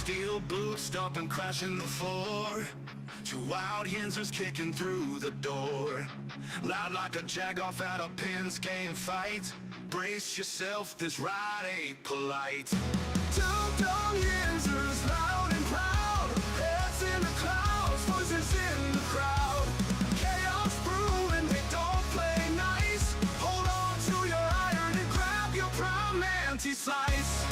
Steel boots stomping, crashing the floor. Two wild Yinzers kicking through the door. Loud like a jag-off at a pins game fight. Brace yourself, this ride ain't polite. Two dumb Yinzers, loud and proud. Heads in the clouds, voices in the crowd. Chaos brewing, they don't play nice. Hold on to your iron and grab your prime anti-slice.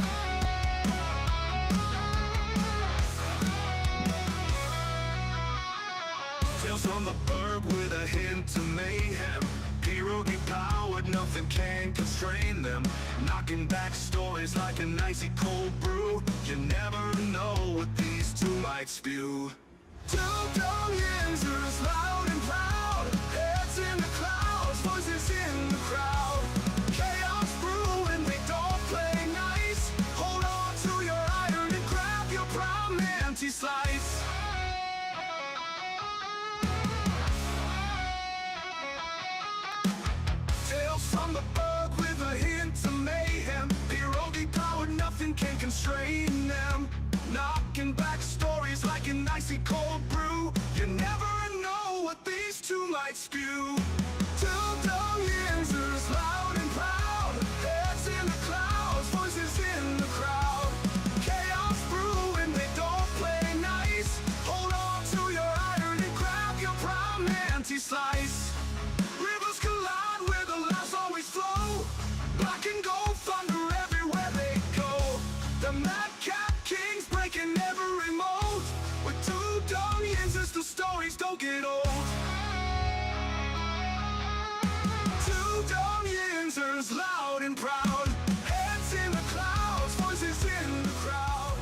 Tales from the burg with a hint of mayhem. Pierogi powered, nothing can constrain them. Knocking back stories like an icy cold brew. You never know what these two might spew. Two dumb Yinzers, loud and proud. Heads in the clouds, voices in the crowd. Chaos brewing, they don't play nice. Hold on to your iron and grab your prime anti-slice. From the bug with a hint of mayhem. Pierogi powered, nothing can constrain them. Knocking back stories like an icy cold brew. You never know what these two might spew. Two dumb Yinzers, loud and proud. Heads in the clouds, voices in the crowd. Chaos brewing, they don't play nice. Hold on to your iron and grab your prime anti-slice. Rivers collide where the laughs always flow. Black and gold thunder everywhere they go. The madcap kings breaking every mold. With two dumb Yinzers, the stories don't get old. Two dumb Yinzers, loud and proud. Heads in the clouds, voices in the crowd.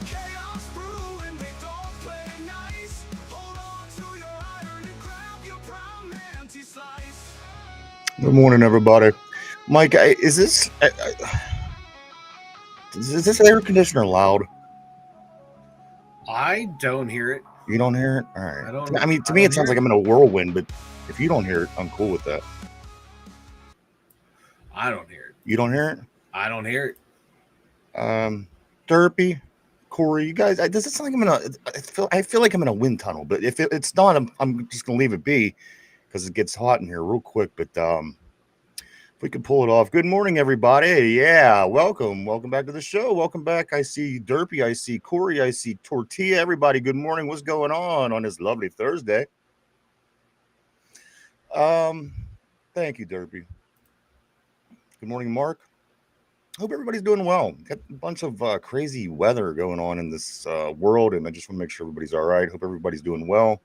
Chaos brewing, they don't play nice. Hold on to your iron and grab your prime anti-slice. Good morning, everybody. Mike, is this air conditioner loud? I don't hear it. You don't hear it? All right. I don't. I mean, to me, it sounds like I'm in a whirlwind, but if you don't hear it, I'm cool with that. I don't hear it. You don't hear it? I don't hear it. Derpy, Corey, you guys, does it sound like I'm in a? I feel like I'm in a wind tunnel, but if it's not, I'm just gonna leave it be because it gets hot in here real quick. But if we can pull it off. Good morning, everybody. Yeah, welcome back to the show. Welcome back. I see Derpy, I see Corey, I see Tortilla. Everybody, good morning. What's going on this lovely Thursday? Thank you, Derpy. Good morning, Mark. Hope everybody's doing well. Got a bunch of crazy weather going on in this world, and I just want to make sure everybody's all right. Hope everybody's doing well.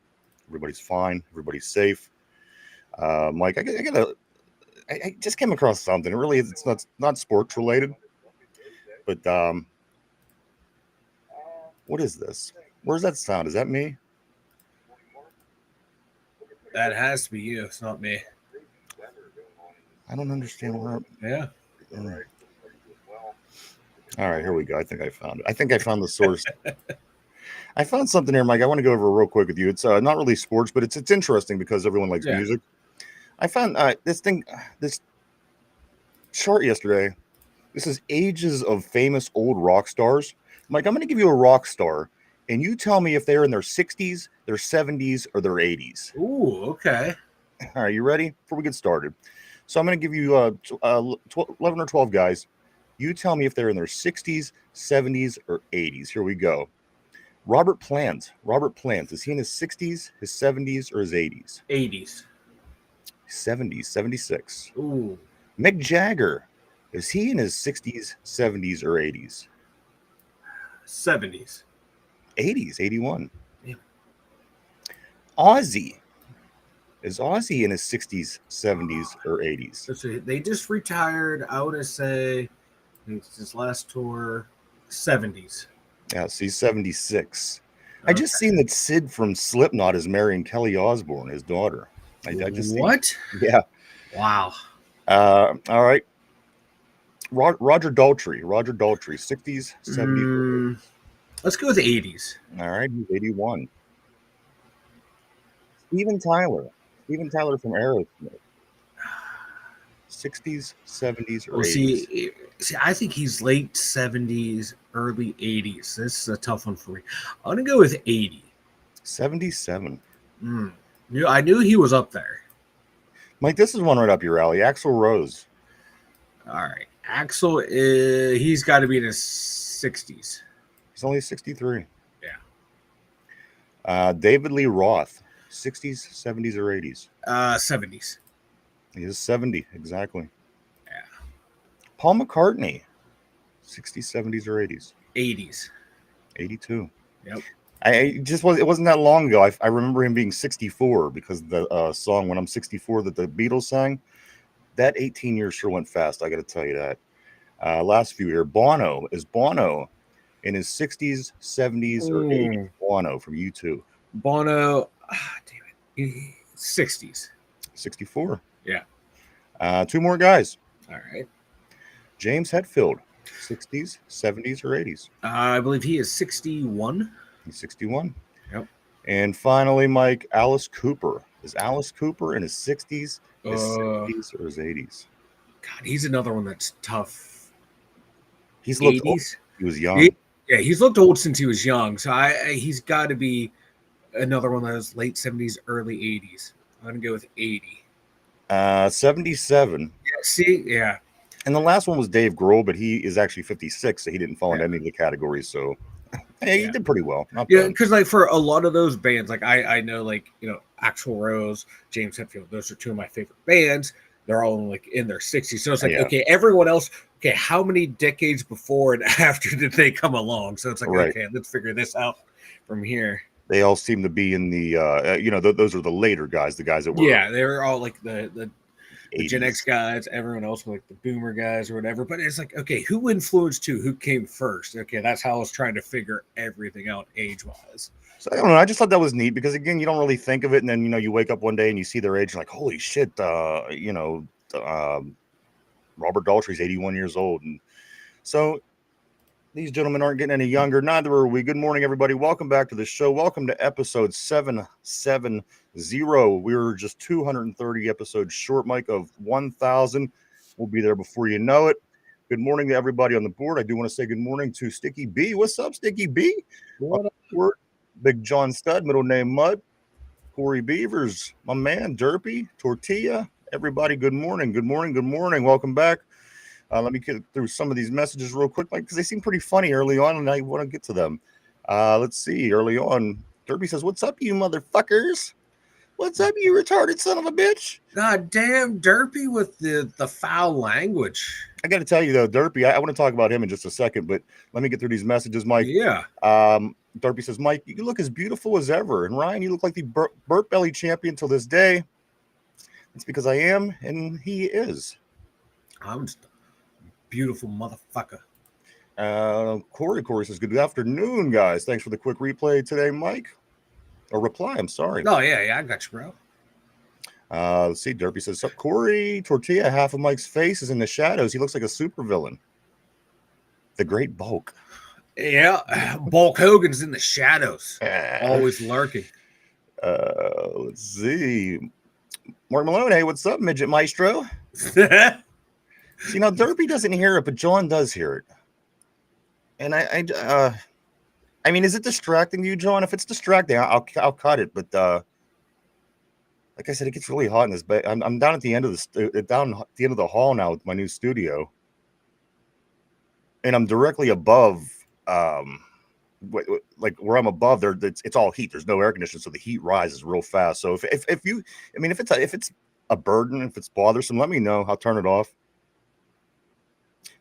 Everybody's fine. Everybody's safe. Mike, I just came across something. It's not sports related, but what is this? Where's that sound? Is that me? That has to be you. It's not me. I don't understand where. Yeah. All right, here we go. I think I found it. I think I found the source. I found something here, Mike. I want to go over real quick with you. It's not really sports, but it's interesting because everyone likes music. I found this chart yesterday. This is ages of famous old rock stars. Mike, I'm going to give you a rock star, and you tell me if they're in their 60s, their 70s, or their 80s. Ooh, okay. All right, you ready? Before we get started. So I'm going to give you 11 or 12 guys. You tell me if they're in their 60s, 70s, or 80s. Here we go. Robert Plant. Is he in his 60s, his 70s, or his 80s? 80s. 70s, 76. Ooh. Mick Jagger. Is he in his 60s, 70s, or 80s? 70s. 80s, 81. Yeah. Ozzy. Is Ozzy in his 60s, 70s, or 80s? So they just retired. I would say his last tour, 70s. Yeah, so he's 76. Okay. I just seen that Sid from Slipknot is marrying Kelly Osbourne, his daughter. I just what? Yeah. Wow. All right. Roger Daltrey, 60s, 70s. Let's go with the 80s. All right, he's 81. Steven Tyler from Aerosmith. 60s, 70s, or Well, 80s? see, I think he's late 70s, early 80s. This is a tough one for me. I'm gonna go with 80. 77. I knew he was up there. Mike, this is one right up your alley. Axl Rose. All right, Axel, he's got to be in his 60s. He's only 63. Yeah. David Lee Roth. 60s, 70s, or 80s? 70s. He is 70, exactly. Yeah. Paul McCartney. 60s, 70s, or 80s? 80s. 82. Yep. It wasn't that long ago. I remember him being 64 because the song When I'm 64 that the Beatles sang, that 18 years sure went fast. I got to tell you that. Last few here. Bono. Is Bono in his 60s, 70s, or 80s? Bono from U2. Bono, damn it. 60s. 64. Yeah. Two more guys. All right. James Hetfield. 60s, 70s, or 80s? I believe he is 61. He's 61. Yep. And finally, Mike, Alice Cooper. Is Alice Cooper in his 60s, his 70s, or his 80s? God, he's another one that's tough. He's looked 80s. old. He was young. He's looked old since he was young. So he's got to be another one of those late 70s, early 80s. I'm going to go with 80. 77. Yeah, see? Yeah. And the last one was Dave Grohl, but he is actually 56, so he didn't fall into any of the categories. So he did pretty well. Yeah, because like for a lot of those bands, like I know, like, Axl Rose, James Hetfield, those are two of my favorite bands. They're all like in their 60s. So it's like, okay, everyone else, okay, how many decades before and after did they come along? So it's like, okay, let's figure this out from here. They all seem to be in the, those are the later guys, the guys that were. Yeah, they were all like the Gen X guys, everyone else like the boomer guys or whatever. But it's like, okay, who influenced who? Who came first? Okay, that's how I was trying to figure everything out age-wise. So I don't know. I just thought that was neat because, again, you don't really think of it. And then, you wake up one day and you see their age. You're like, holy shit, Robert Daltrey's 81 years old. And so these gentlemen aren't getting any younger. Neither are we. Good morning, everybody. Welcome back to the show. Welcome to episode 770. We're just 230 episodes short, Mike, of 1,000. We'll be there before you know it. Good morning to everybody on the board. I do want to say good morning to Sticky B. What's up, Sticky B? What up? Big John Stud, middle name Mud. Corey Beavers, my man, Derpy, Tortilla. Everybody, good morning. Good morning. Good morning. Welcome back. Let me get through some of these messages real quick, Mike, because they seem pretty funny early on, and I want to get to them. Let's see. Early on, Derpy says, "What's up, you motherfuckers? What's up, you retarded son of a bitch?" God damn, Derpy with the foul language. I got to tell you, though, Derpy, I want to talk about him in just a second, but let me get through these messages, Mike. Yeah. Derpy says, "Mike, you look as beautiful as ever. And Ryan, you look like the Burt Belly champion till this day." It's because I am, and he is. I'm just a beautiful motherfucker. Corey says, "Good afternoon, guys. Thanks for the quick replay today, Mike." Or reply, I'm sorry. Oh, yeah, I got you, bro. Let's see. Derpy says, "Sup, Corey? Tortilla, half of Mike's face is in the shadows. He looks like a supervillain. The Great Bulk." Yeah, Bulk Hogan's in the shadows. Always lurking. Let's see. Mark Malone, hey, what's up, Midget Maestro? See, now Derpy doesn't hear it, but John does hear it. And I mean, is it distracting you, John? If it's distracting, I'll cut it. But like I said, it gets really hot in this bed. I'm down at the end of the hall now with my new studio, and I'm directly above, like where I'm above there. It's all heat. There's no air conditioning, so the heat rises real fast. So if it's a burden, if it's bothersome, let me know. I'll turn it off.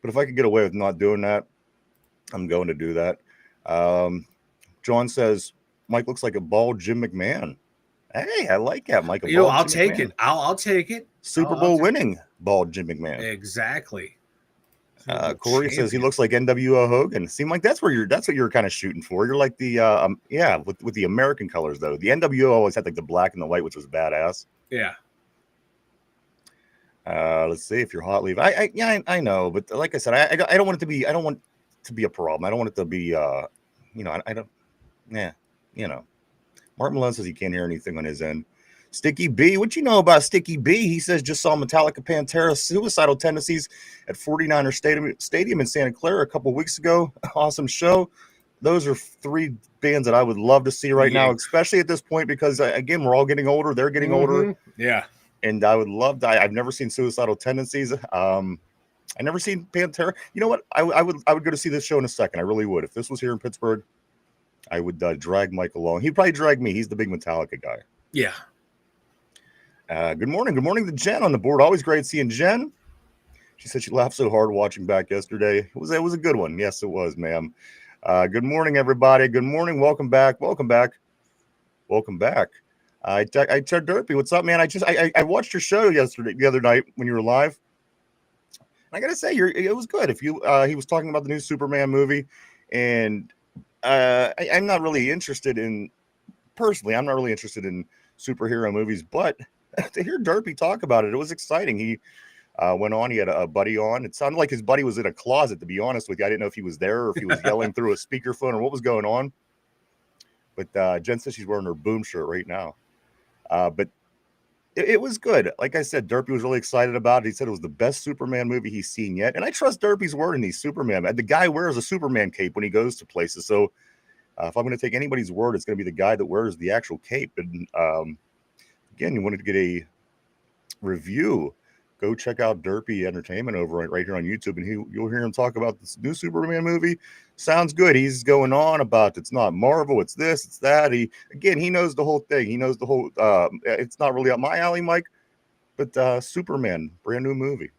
But if I could get away with not doing that, I'm going to do that. John says, "Mike looks like a bald Jim McMahon." Hey, I like that, Mike. I'll take it. I'll take it. Super Bowl winning bald Jim McMahon. Exactly. Corey says he looks like NWO Hogan. Seem like that's what you're kind of shooting for. You're like the with the American colors though. The NWO always had like the black and the white, which was badass. Yeah. Let's see if you're hot. Leave. I know, but like I said, I don't want it to be. I don't want it to be a problem. I don't want it to be. I don't. Yeah. Martin Malone says he can't hear anything on his end. Sticky B, what you know about Sticky B? He says just saw Metallica Pantera Suicidal Tendencies at 49er Stadium in Santa Clara a couple weeks ago. Awesome show. Those are three bands that I would love to see right now, especially at this point, because again, we're all getting older. They're getting older. Yeah. And I would love to. I've never seen Suicidal Tendencies. I never seen Pantera. You know what? I would go to see this show in a second. I really would. If this was here in Pittsburgh, I would drag Mike along. He'd probably drag me. He's the big Metallica guy. Yeah. Good morning. Good morning to Jen on the board. Always great seeing Jen. She said she laughed so hard watching back yesterday. It was a good one. Yes, it was, ma'am. Good morning, everybody. Good morning. Welcome back. Welcome back. Welcome back. I said, Derpy, what's up, man? I watched your show the other night when you were live. I gotta say, it was good. He was talking about the new Superman movie, and I'm not really interested in superhero movies, but to hear Derpy talk about it, it was exciting. He went on. He had a buddy on. It sounded like his buddy was in a closet, to be honest with you. I didn't know if he was there or if he was yelling through a speakerphone or what was going on. But Jen says she's wearing her Boom shirt right now. But it was good. Like I said, Derpy was really excited about it. He said it was the best Superman movie he's seen yet. And I trust Derpy's word in these Superman. The guy wears a Superman cape when he goes to places. So if I'm going to take anybody's word, it's going to be the guy that wears the actual cape. And again, you wanted to get a review, go check out Derpy Entertainment over right here on YouTube, and you'll hear him talk about this new Superman movie. Sounds good. He's going on about it's not Marvel, it's this, it's that. He knows the whole thing. He knows the whole. It's not really up my alley, Mike, but Superman, brand new movie.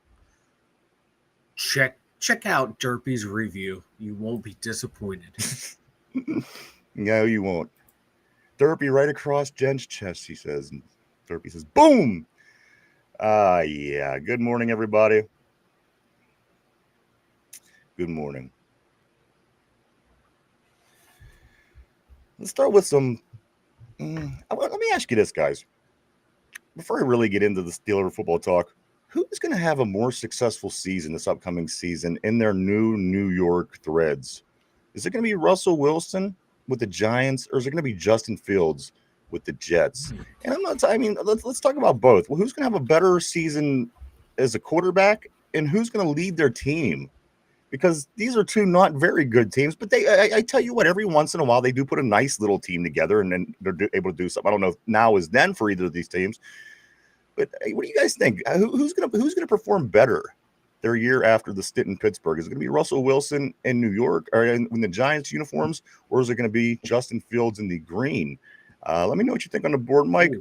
Check out Derpy's review. You won't be disappointed. No, you won't. Derpy right across Jen's chest, she says. And Derpy says, boom. Yeah. Good morning, everybody. Good morning. Let's start with some. Let me ask you this, guys. Before I really get into the Steeler football talk, who's going to have a more successful season this upcoming season in their New York Threads? Is it going to be Russell Wilson with the Giants, or is it going to be Justin Fields with the Jets? And let's talk about both. Well, who's going to have a better season as a quarterback, and who's going to lead their team? Because these are two not very good teams, but I tell you what, every once in a while they do put a nice little team together, and then they're able to do something. I don't know if now is then for either of these teams, but what do you guys think? Who's going to perform better their year after the stint in Pittsburgh? Is it going to be Russell Wilson in New York or in the Giants uniforms, or is it going to be Justin Fields in the green? Let me know what you think on the board, Mike.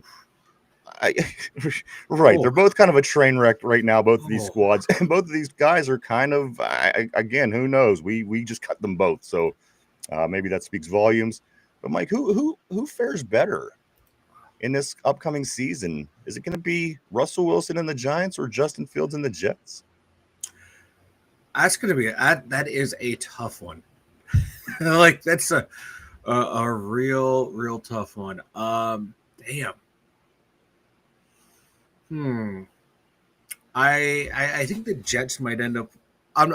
They're both kind of a train wreck right now, both of these squads, and both of these guys are kind of again, who knows? We just cut them both, so maybe that speaks volumes. But Mike, who fares better in this upcoming season? Is it going to be Russell Wilson in the Giants or Justin Fields in the Jets? That's going to be that is a tough one. Like that's a real tough one. Damn. I think the Jets might end up. I'm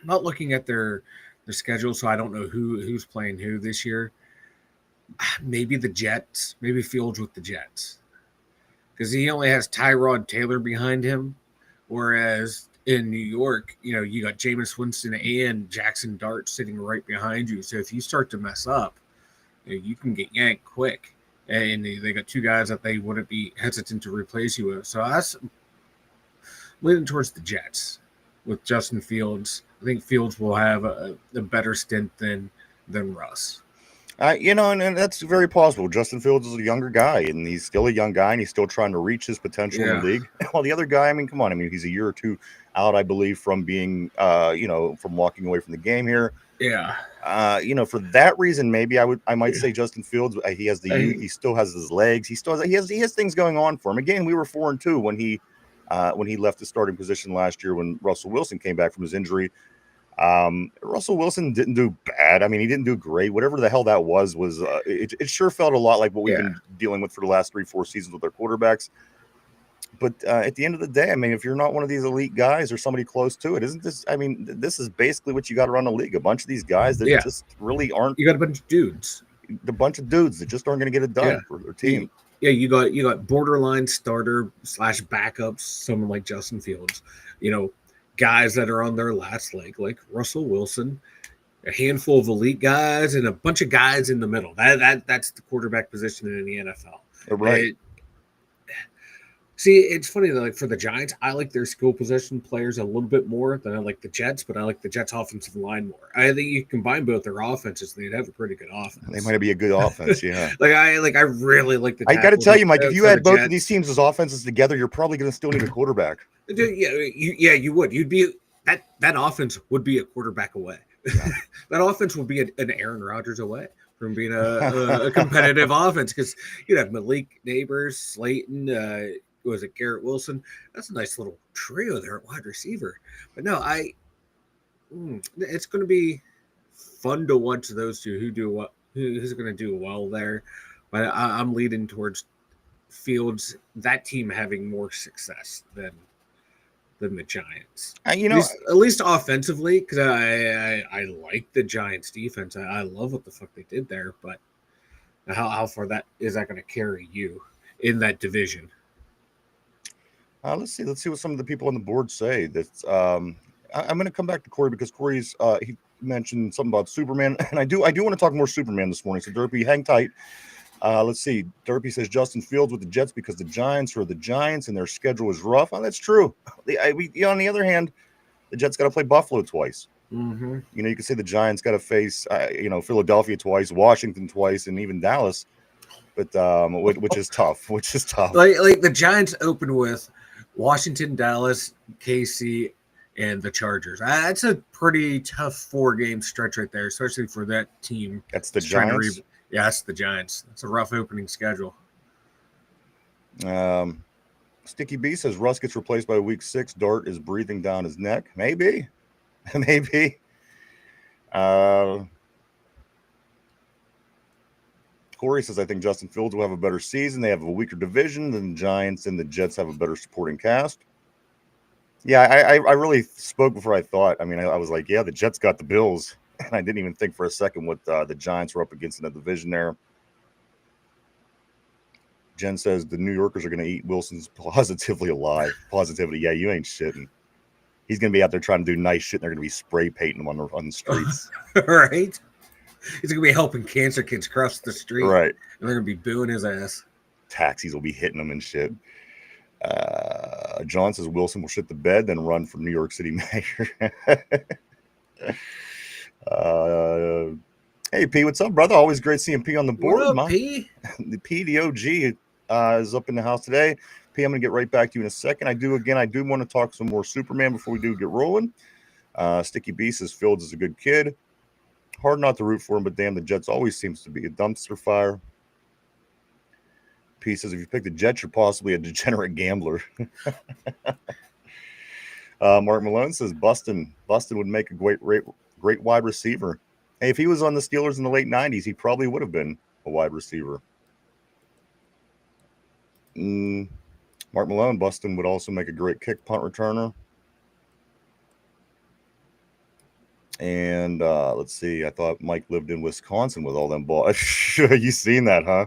not looking at their schedule, so I don't know who's playing who this year. Maybe the Jets. Maybe Fields with the Jets, because he only has Tyrod Taylor behind him, whereas in New York, you got Jameis Winston and Jackson Dart sitting right behind you. So if you start to mess up, you can get yanked quick. And they got two guys that they wouldn't be hesitant to replace you with. So that's leaning towards the Jets with Justin Fields. I think Fields will have a better stint than Russ. And that's very possible. Justin Fields is a younger guy, and he's still a young guy, and he's still trying to reach his potential in the league. While the other guy, come on. He's a year or two out, I believe, from being, from walking away from the game here. Yeah. For that reason, maybe I might say Justin Fields. He has he still has his legs. He has things going on for him. Again, we were 4-2 when he left the starting position last year when Russell Wilson came back from his injury. Russell Wilson didn't do bad. He didn't do great. Whatever the hell that was it sure felt a lot like what we've been dealing with for the last 3-4 seasons with our quarterbacks. But at the end of the day, if you're not one of these elite guys or somebody close to it, isn't this? This is basically what you got to run the league. A bunch of these guys that just really aren't. You got a bunch of dudes. The bunch of dudes that just aren't going to get it done for their team. yeah, you got borderline starter / backups, someone like Justin Fields, guys that are on their last leg, like Russell Wilson, a handful of elite guys, and a bunch of guys in the middle. That's the quarterback position in the NFL. Right. See, it's funny that, like, for the Giants, I like their skill position players a little bit more than I like the Jets, but I like the Jets' offensive line more. I think you combine both their offenses, they'd have a pretty good offense. They might be a good offense, yeah. I really like the. I got to tell you, Mike, if you had both Jets. of these teams as offenses together, you're probably going to still need a quarterback. Yeah, you would. You'd be that offense would be a quarterback away. Yeah. That offense would be an Aaron Rodgers away from being a competitive offense, because you'd have Malik Neighbors, Slayton. Was it Garrett Wilson? That's a nice little trio there at wide receiver. But no, it's going to be fun to watch those two who do what, who's going to do well there. But I'm leading towards Fields, that team having more success than the Giants. At least offensively, because I like the Giants defense. I love what the fuck they did there, but how far that is that going to carry you in that division? Let's see what some of the people on the board say. That's I'm going to come back to Corey, because Corey's he mentioned something about Superman, and I do want to talk more Superman this morning. So Derpy, hang tight. Let's see. Derpy says Justin Fields with the Jets because the Giants are the Giants and their schedule is rough. Oh, that's true. On the other hand, the Jets got to play Buffalo twice. Mm-hmm. You can say the Giants got to face Philadelphia twice, Washington twice, and even Dallas. But which is tough. Like the Giants open with Washington, Dallas, KC, and the Chargers. That's a pretty tough 4-game stretch right there, especially for that team. That's the Giants? Yeah, that's the Giants. It's a rough opening schedule. Sticky B says Russ gets replaced by week 6. Dart is breathing down his neck. Maybe. Corey says, I think Justin Fields will have a better season. They have a weaker division than the Giants, and the Jets have a better supporting cast. Yeah, I really spoke before I thought. I mean, I was like, yeah, the Jets got the Bills. And I didn't even think for a second what the Giants were up against in the division there. Jen says the New Yorkers are going to eat Wilson's positively alive. Positivity, yeah, you ain't shitting. He's going to be out there trying to do nice shit, and they're going to be spray painting him on the streets. Right? He's going to be helping cancer kids cross the street. Right. And they're going to be booing his ass. Taxis will be hitting him and shit. John says Wilson will shit the bed, then run for New York City mayor. Hey, P, what's up, brother? Always great seeing P on the board. What up, P? The OG is up in the house today. P, I'm going to get right back to you in a second. I do want to talk some more Superman before we do get rolling. Sticky B says Fields is a good kid. Hard not to root for him, but damn, the Jets always seems to be a dumpster fire. P says if you pick the Jets, you're possibly a degenerate gambler. Mark Malone says Buston would make a great wide receiver. Hey, if he was on the Steelers in the late 90s, he probably would have been a wide receiver. Mark Malone, Buston would also make a great kick punt returner. And let's see, I thought Mike lived in Wisconsin with all them balls. You seen that, huh?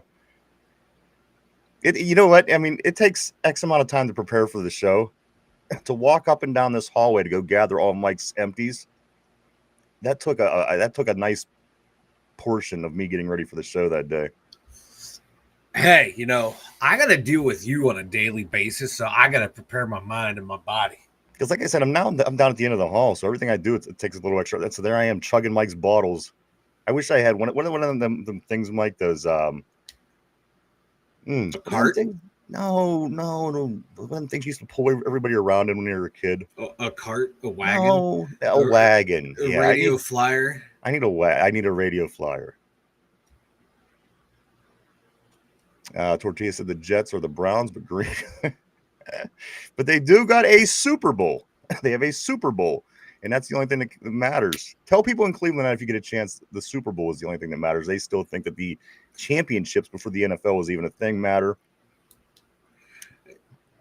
You know what? I mean, it takes X amount of time to prepare for the show. To walk up and down this hallway to go gather all Mike's empties, that took a nice portion of me getting ready for the show that day. Hey, I got to deal with you on a daily basis, so I got to prepare my mind and my body. Because like I said, I'm down at the end of the hall, so everything I do, it takes a little extra. So there I am chugging Mike's bottles. I wish I had one of them things Mike does. Cart? No. One of the things you used to pull everybody around in when you were a kid. A cart? A wagon? No, a wagon. A radio flyer? I need a radio flyer. Tortilla said the Jets are the Browns, but green. But they do got a Super Bowl. They have a Super Bowl, and that's the only thing that matters. Tell people in Cleveland that if you get a chance, the Super Bowl is the only thing that matters. They still think that the championships before the NFL was even a thing matter.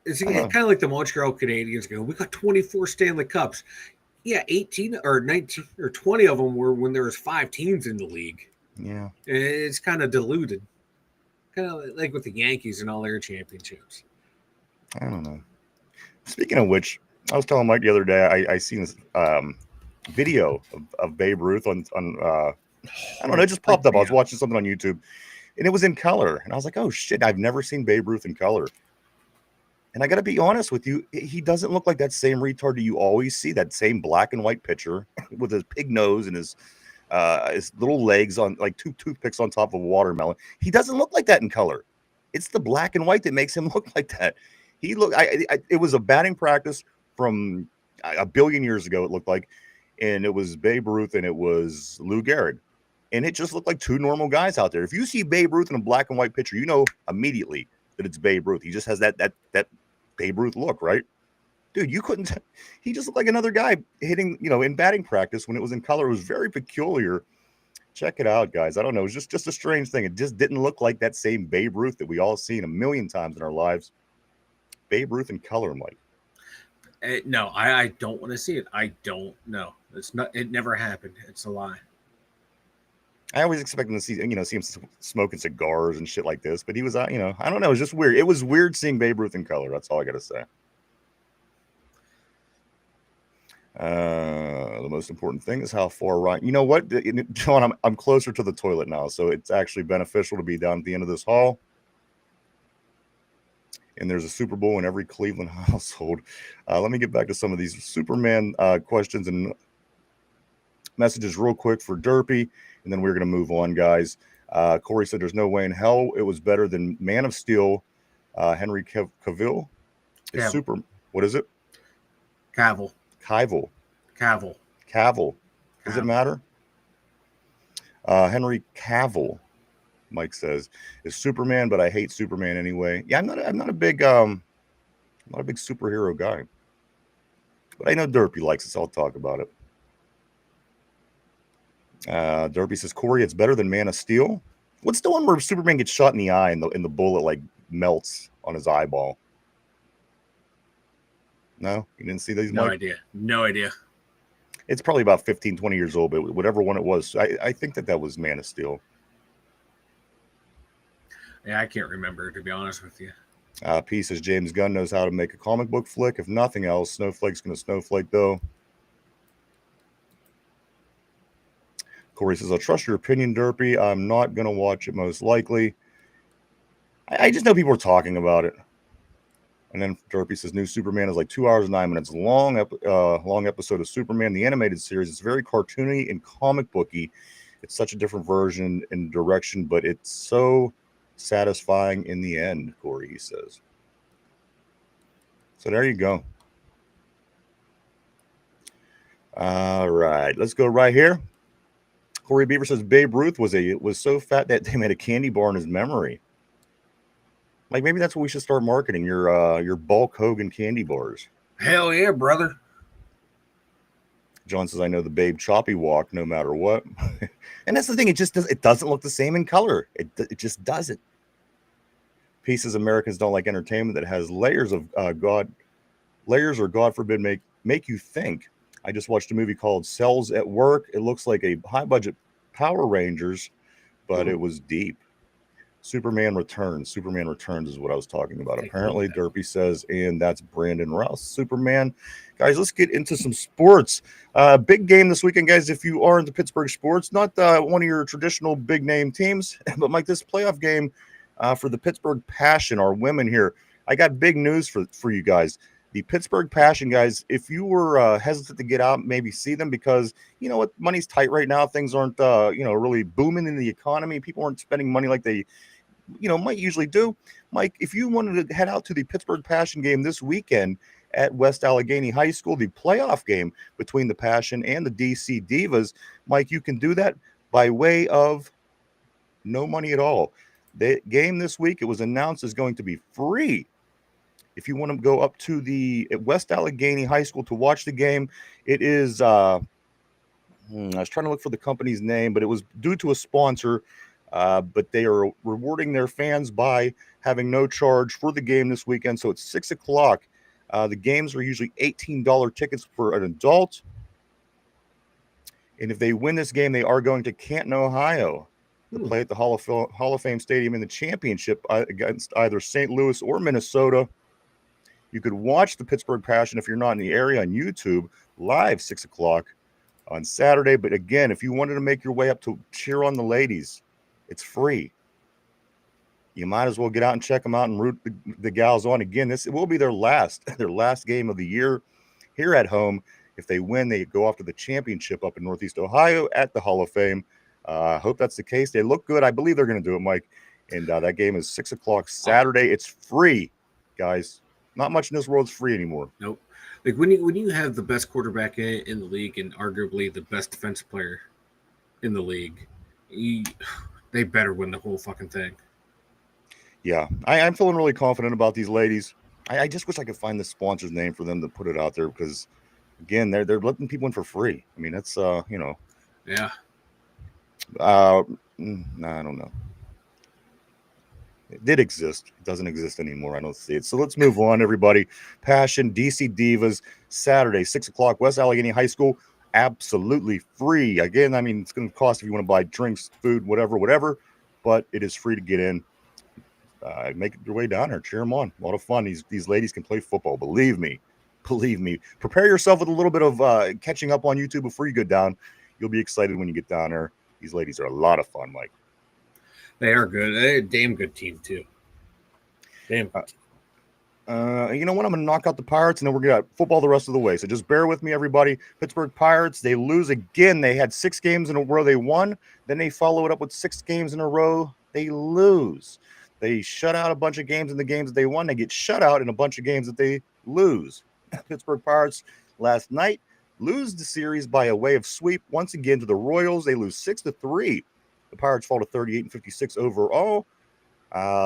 It's kind of like the Montreal Canadiens go, we got 24 Stanley Cups. Yeah, 18 or 19 or 20 of them were when there was 5 teams in the league. Yeah. It's kind of diluted. Kind of like with the Yankees and all their championships. I don't know. Speaking of which, I was telling Mike the other day, I seen this video of Babe Ruth on I don't know, it just popped up. I was watching something on YouTube, and it was in color, and I was like, oh shit, I've never seen Babe Ruth in color. And I got to be honest with you, he doesn't look like that same retard that you always see, that same black and white picture with his pig nose and his little legs on like two toothpicks on top of a watermelon. He doesn't look like that in color. It's the black and white that makes him look like that. He looked. It was a batting practice from a billion years ago. It looked like, and it was Babe Ruth and it was Lou Gehrig, and it just looked like two normal guys out there. If you see Babe Ruth in a black and white picture, you know immediately that it's Babe Ruth. He just has that Babe Ruth look, right? Dude, you couldn't. He just looked like another guy hitting, in batting practice when it was in color. It was very peculiar. Check it out, guys. I don't know. It was just a strange thing. It just didn't look like that same Babe Ruth that we all seen a million times in our lives. Babe Ruth in color, Mike. No, I don't want to see it. I don't know. It's not. It never happened. It's a lie. I always expect him to see him smoking cigars and shit like this, but he was, I don't know. It was just weird. It was weird seeing Babe Ruth in color. That's all I got to say. The most important thing is how far right. You know what, John? I'm closer to the toilet now, so it's actually beneficial to be down at the end of this hall. And there's a Super Bowl in every Cleveland household. Let me get back to some of these Superman questions and messages real quick for Derpy, and then we're going to move on, guys. Corey said there's no way in hell it was better than Man of Steel. Henry Cavill is super. What is it? Cavill. Does it matter? Henry Cavill, Mike says, is Superman, but I hate Superman anyway. Yeah, I'm not a big superhero guy, but I know Derpy likes it, so I'll talk about it. Derpy says, Corey, it's better than Man of Steel. What's the one where Superman gets shot in the eye and the bullet like melts on his eyeball? No, you didn't see these? No Mike? idea. No idea. It's probably about 15, 20 years old, but whatever one it was, I think that was Man of Steel. Yeah, I can't remember, to be honest with you. P says, James Gunn knows how to make a comic book flick. If nothing else, Snowflake's going to snowflake, though. Corey says, I'll trust your opinion, Derpy. I'm not going to watch it, most likely. I just know people are talking about it. And then Derpy says, new Superman is like 2 hours and 9 minutes long episode of Superman, the animated series. It's very cartoony and comic booky. It's such a different version and direction, but it's so satisfying in the end, Corey, he says. So there you go. All right, let's go right here. Corey Beaver says Babe Ruth was so fat that they made a candy bar in his memory. Like, maybe that's what we should start marketing, your Bulk Hogan candy bars. Hell yeah, brother. John says, I know the Babe choppy walk no matter what. And that's the thing, it doesn't look the same in color. It just doesn't. Pieces Americans don't like entertainment that has layers of layers or God forbid make you think. I just watched a movie called Cells at Work. It looks like a high budget Power Rangers, but it was deep. Superman Returns is what I was talking about. Apparently, Derpy says, and that's Brandon Rouse. Superman. Guys, let's get into some sports. Big game this weekend, guys, if you are into Pittsburgh sports. Not one of your traditional big name teams, but Mike, this playoff game for the Pittsburgh Passion, our women here. I got big news for you guys. The Pittsburgh Passion, guys, if you were hesitant to get out, maybe see them because, you know what, money's tight right now. Things aren't, really booming in the economy. People aren't spending money like they, might usually do. Mike, if you wanted to head out to the Pittsburgh Passion game this weekend at West Allegheny High School, the playoff game between the Passion and the DC Divas, Mike, you can do that by way of no money at all. The game this week, it was announced, is going to be free. If you want to go up to the West Allegheny High School to watch the game, it is, I was trying to look for the company's name, but it was due to a sponsor, but they are rewarding their fans by having no charge for the game this weekend. So it's 6 o'clock. The games are usually $18 tickets for an adult. And if they win this game, they are going to Canton, Ohio. to play at the Hall of Fame Stadium in the championship against either St. Louis or Minnesota. You could watch the Pittsburgh Passion if you're not in the area on YouTube live 6 o'clock on Saturday. But again, if you wanted to make your way up to cheer on the ladies, it's free. You might as well get out and check them out and root the gals on. Again, this will be their last game of the year here at home. If they win, they go off to the championship up in Northeast Ohio at the Hall of Fame. I hope that's the case. They look good. I believe they're going to do it, Mike. And that game is 6 o'clock Saturday. It's free, guys. Not much in this world is free anymore. Nope. Like when you have the best quarterback in the league and arguably the best defensive player in the league, they better win the whole fucking thing. Yeah, I'm feeling really confident about these ladies. I just wish I could find the sponsor's name for them to put it out there because, again, they're letting people in for free. I mean, that's Yeah. I don't know. It did exist. It doesn't exist anymore. I don't see it. So let's move on, everybody. Passion, DC Divas, Saturday, 6 o'clock, West Allegheny High School. Absolutely free. Again, I mean, it's going to cost if you want to buy drinks, food, whatever, but it is free to get in. Make your way down there. Cheer them on. A lot of fun. These ladies can play football. Believe me. Prepare yourself with a little bit of catching up on YouTube before you go down. You'll be excited when you get down there. These ladies are a lot of fun, Mike. They are good. They're a damn good team, too. Damn good team. You know what? I'm going to knock out the Pirates, and then we're going to football the rest of the way. So just bear with me, everybody. Pittsburgh Pirates, they lose again. They had 6 games in a row they won. Then they follow it up with 6 games in a row they lose. They shut out a bunch of games in the games that they won. They get shut out in a bunch of games that they lose. Pittsburgh Pirates last night lose the series by a way of sweep once again to the Royals. They lose 6-3. The Pirates fall to 38-56 overall.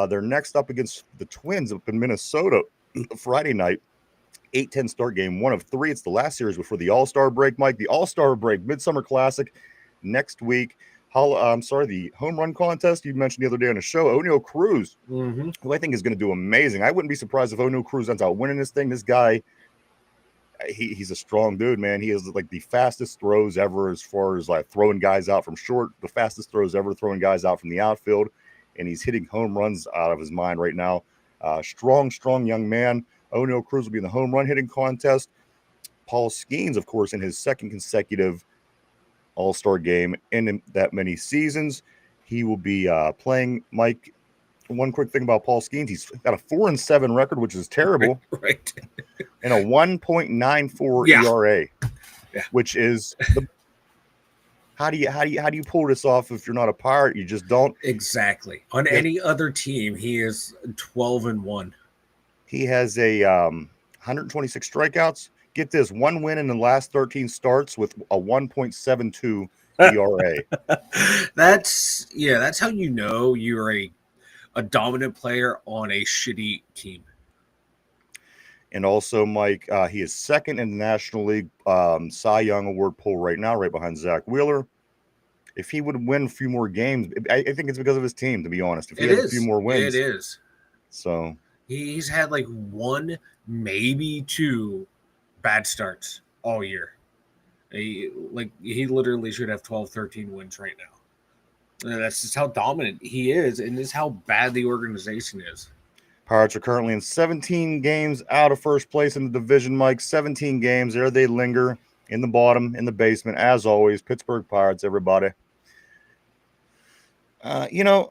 They're next up against the Twins up in Minnesota Friday night. 8-10 start, game 1 of 3. It's the last series before the All-Star break, Mike. The All-Star break, Midsummer Classic next week. The home run contest you mentioned the other day on the show, O'Neal Cruz, who I think is going to do amazing. I wouldn't be surprised if O'Neal Cruz ends up winning this thing. This guy, he's a strong dude, man. He has like the fastest throws ever as far as like throwing guys out from short, the fastest throws ever throwing guys out from the outfield, and he's hitting home runs out of his mind right now. Strong young man. O'Neal Cruz will be in the home run hitting contest. Paul Skeens, of course, in his second consecutive All-Star game in that many seasons. He will be playing. Mike, one quick thing about Paul Skeens, he's got a 4-7 record, which is terrible. Right. And a 1.94 ERA, which is the how do you pull this off if you're not a Pirate? You just don't. Exactly. On any other team, he is 12-1. He has a 126 strikeouts. Get this, 1 win in the last 13 starts with a 1.72 ERA. That's how you know you're a dominant player on a shitty team. And also, Mike, he is second in the National League Cy Young Award poll right now, right behind Zach Wheeler. If he would win a few more games, I think it's because of his team, to be honest. If he has a few more wins. It is. So he's had like 1, maybe 2 bad starts all year. He literally should have 12, 13 wins right now. And that's just how dominant he is, and this is how bad the organization is. Pirates are currently in 17 games out of first place in the division, Mike. 17 games. There they linger in the bottom, in the basement, as always. Pittsburgh Pirates, everybody. Real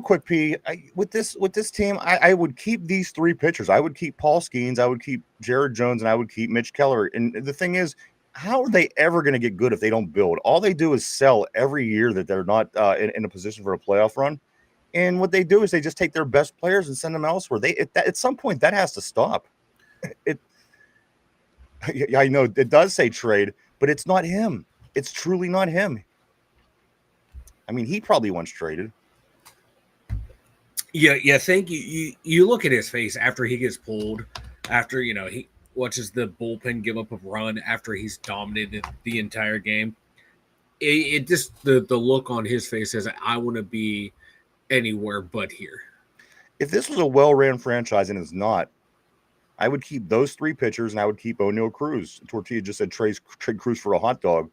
quick, P, with this team, I would keep these 3 pitchers. I would keep Paul Skeens, I would keep Jared Jones, and I would keep Mitch Keller. And the thing is, how are they ever going to get good if they don't build? All they do is sell every year that they're not in a position for a playoff run. And what they do is they just take their best players and send them elsewhere. At some point, that has to stop. I know it does say trade, but it's not him. It's truly not him. I mean, he probably once traded. Yeah. Thank you. You look at his face after he gets pulled, after he watches the bullpen give up a run after he's dominated the entire game. It just the look on his face says, I want to be anywhere but here. If this was a well-ran franchise and it's not, I would keep those 3 pitchers and I would keep O'Neal Cruz. Tortilla just said trade Cruz for a hot dog.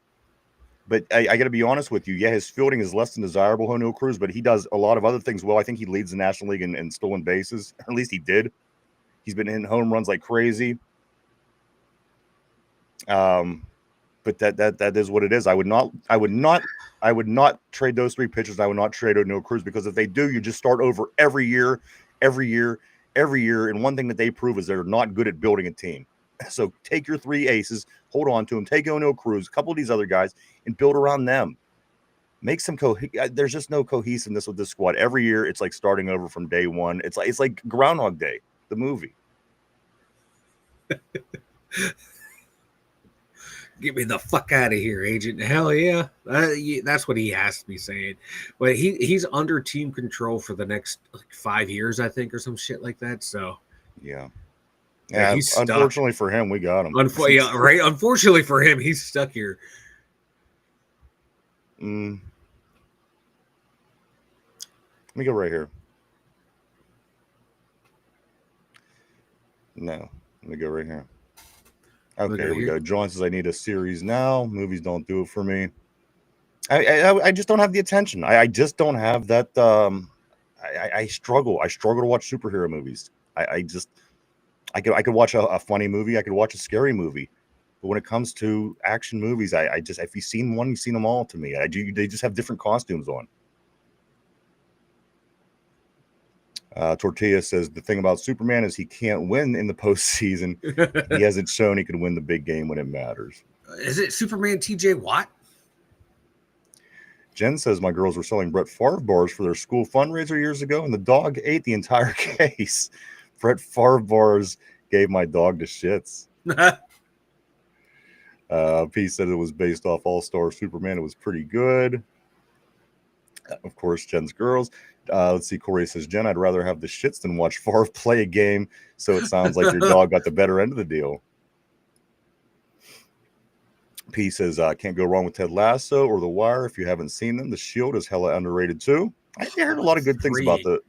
But I got to be honest with you. Yeah, his fielding is less than desirable, Honil Cruz, but he does a lot of other things well. I think he leads the National League in stolen bases. Or at least he did. He's been hitting home runs like crazy. But that is what it is. I would not trade those three pitchers. I would not trade O'Neill Cruz, because if they do, you just start over every year. And one thing that they prove is they're not good at building a team. So take your three aces, hold on to them, take O'Neill Cruz, a couple of these other guys, and build around them. Make some there's just no cohesiveness with this squad. Every year it's like starting over from day one. It's like Groundhog Day, the movie. Get me the fuck out of here, agent. Hell yeah. That's what he has to be saying. But he's under team control for the next 5 years, I think, or some shit like that. So yeah. Yeah, he's unfortunately for him, we got him. Yeah, right. Unfortunately for him, he's stuck here. Let me go right here. No, let me go right here. Okay, here we go. John says I need a series now. Movies don't do it for me. I just don't have the attention. I just don't have that. I struggle. I struggle to watch superhero movies. I could watch a funny movie. I could watch a scary movie. But when it comes to action movies, I just, if you've seen one, you've seen them all to me. They just have different costumes on. Tortilla says the thing about Superman is he can't win in the postseason. He hasn't shown he can win the big game when it matters. Is it Superman TJ Watt? Jen says my girls were selling Brett Favre bars for their school fundraiser years ago, and the dog ate the entire case. Brett Favre bars gave my dog the shits. P said it was based off All-Star Superman. It was pretty good. Of course, Jen's girls. Let's see. Corey says, Jen, I'd rather have the shits than watch Favre play a game. So it sounds like your dog got the better end of the deal. P says, can't go wrong with Ted Lasso or The Wire. If you haven't seen them, The Shield is hella underrated too. I heard a lot of good things about the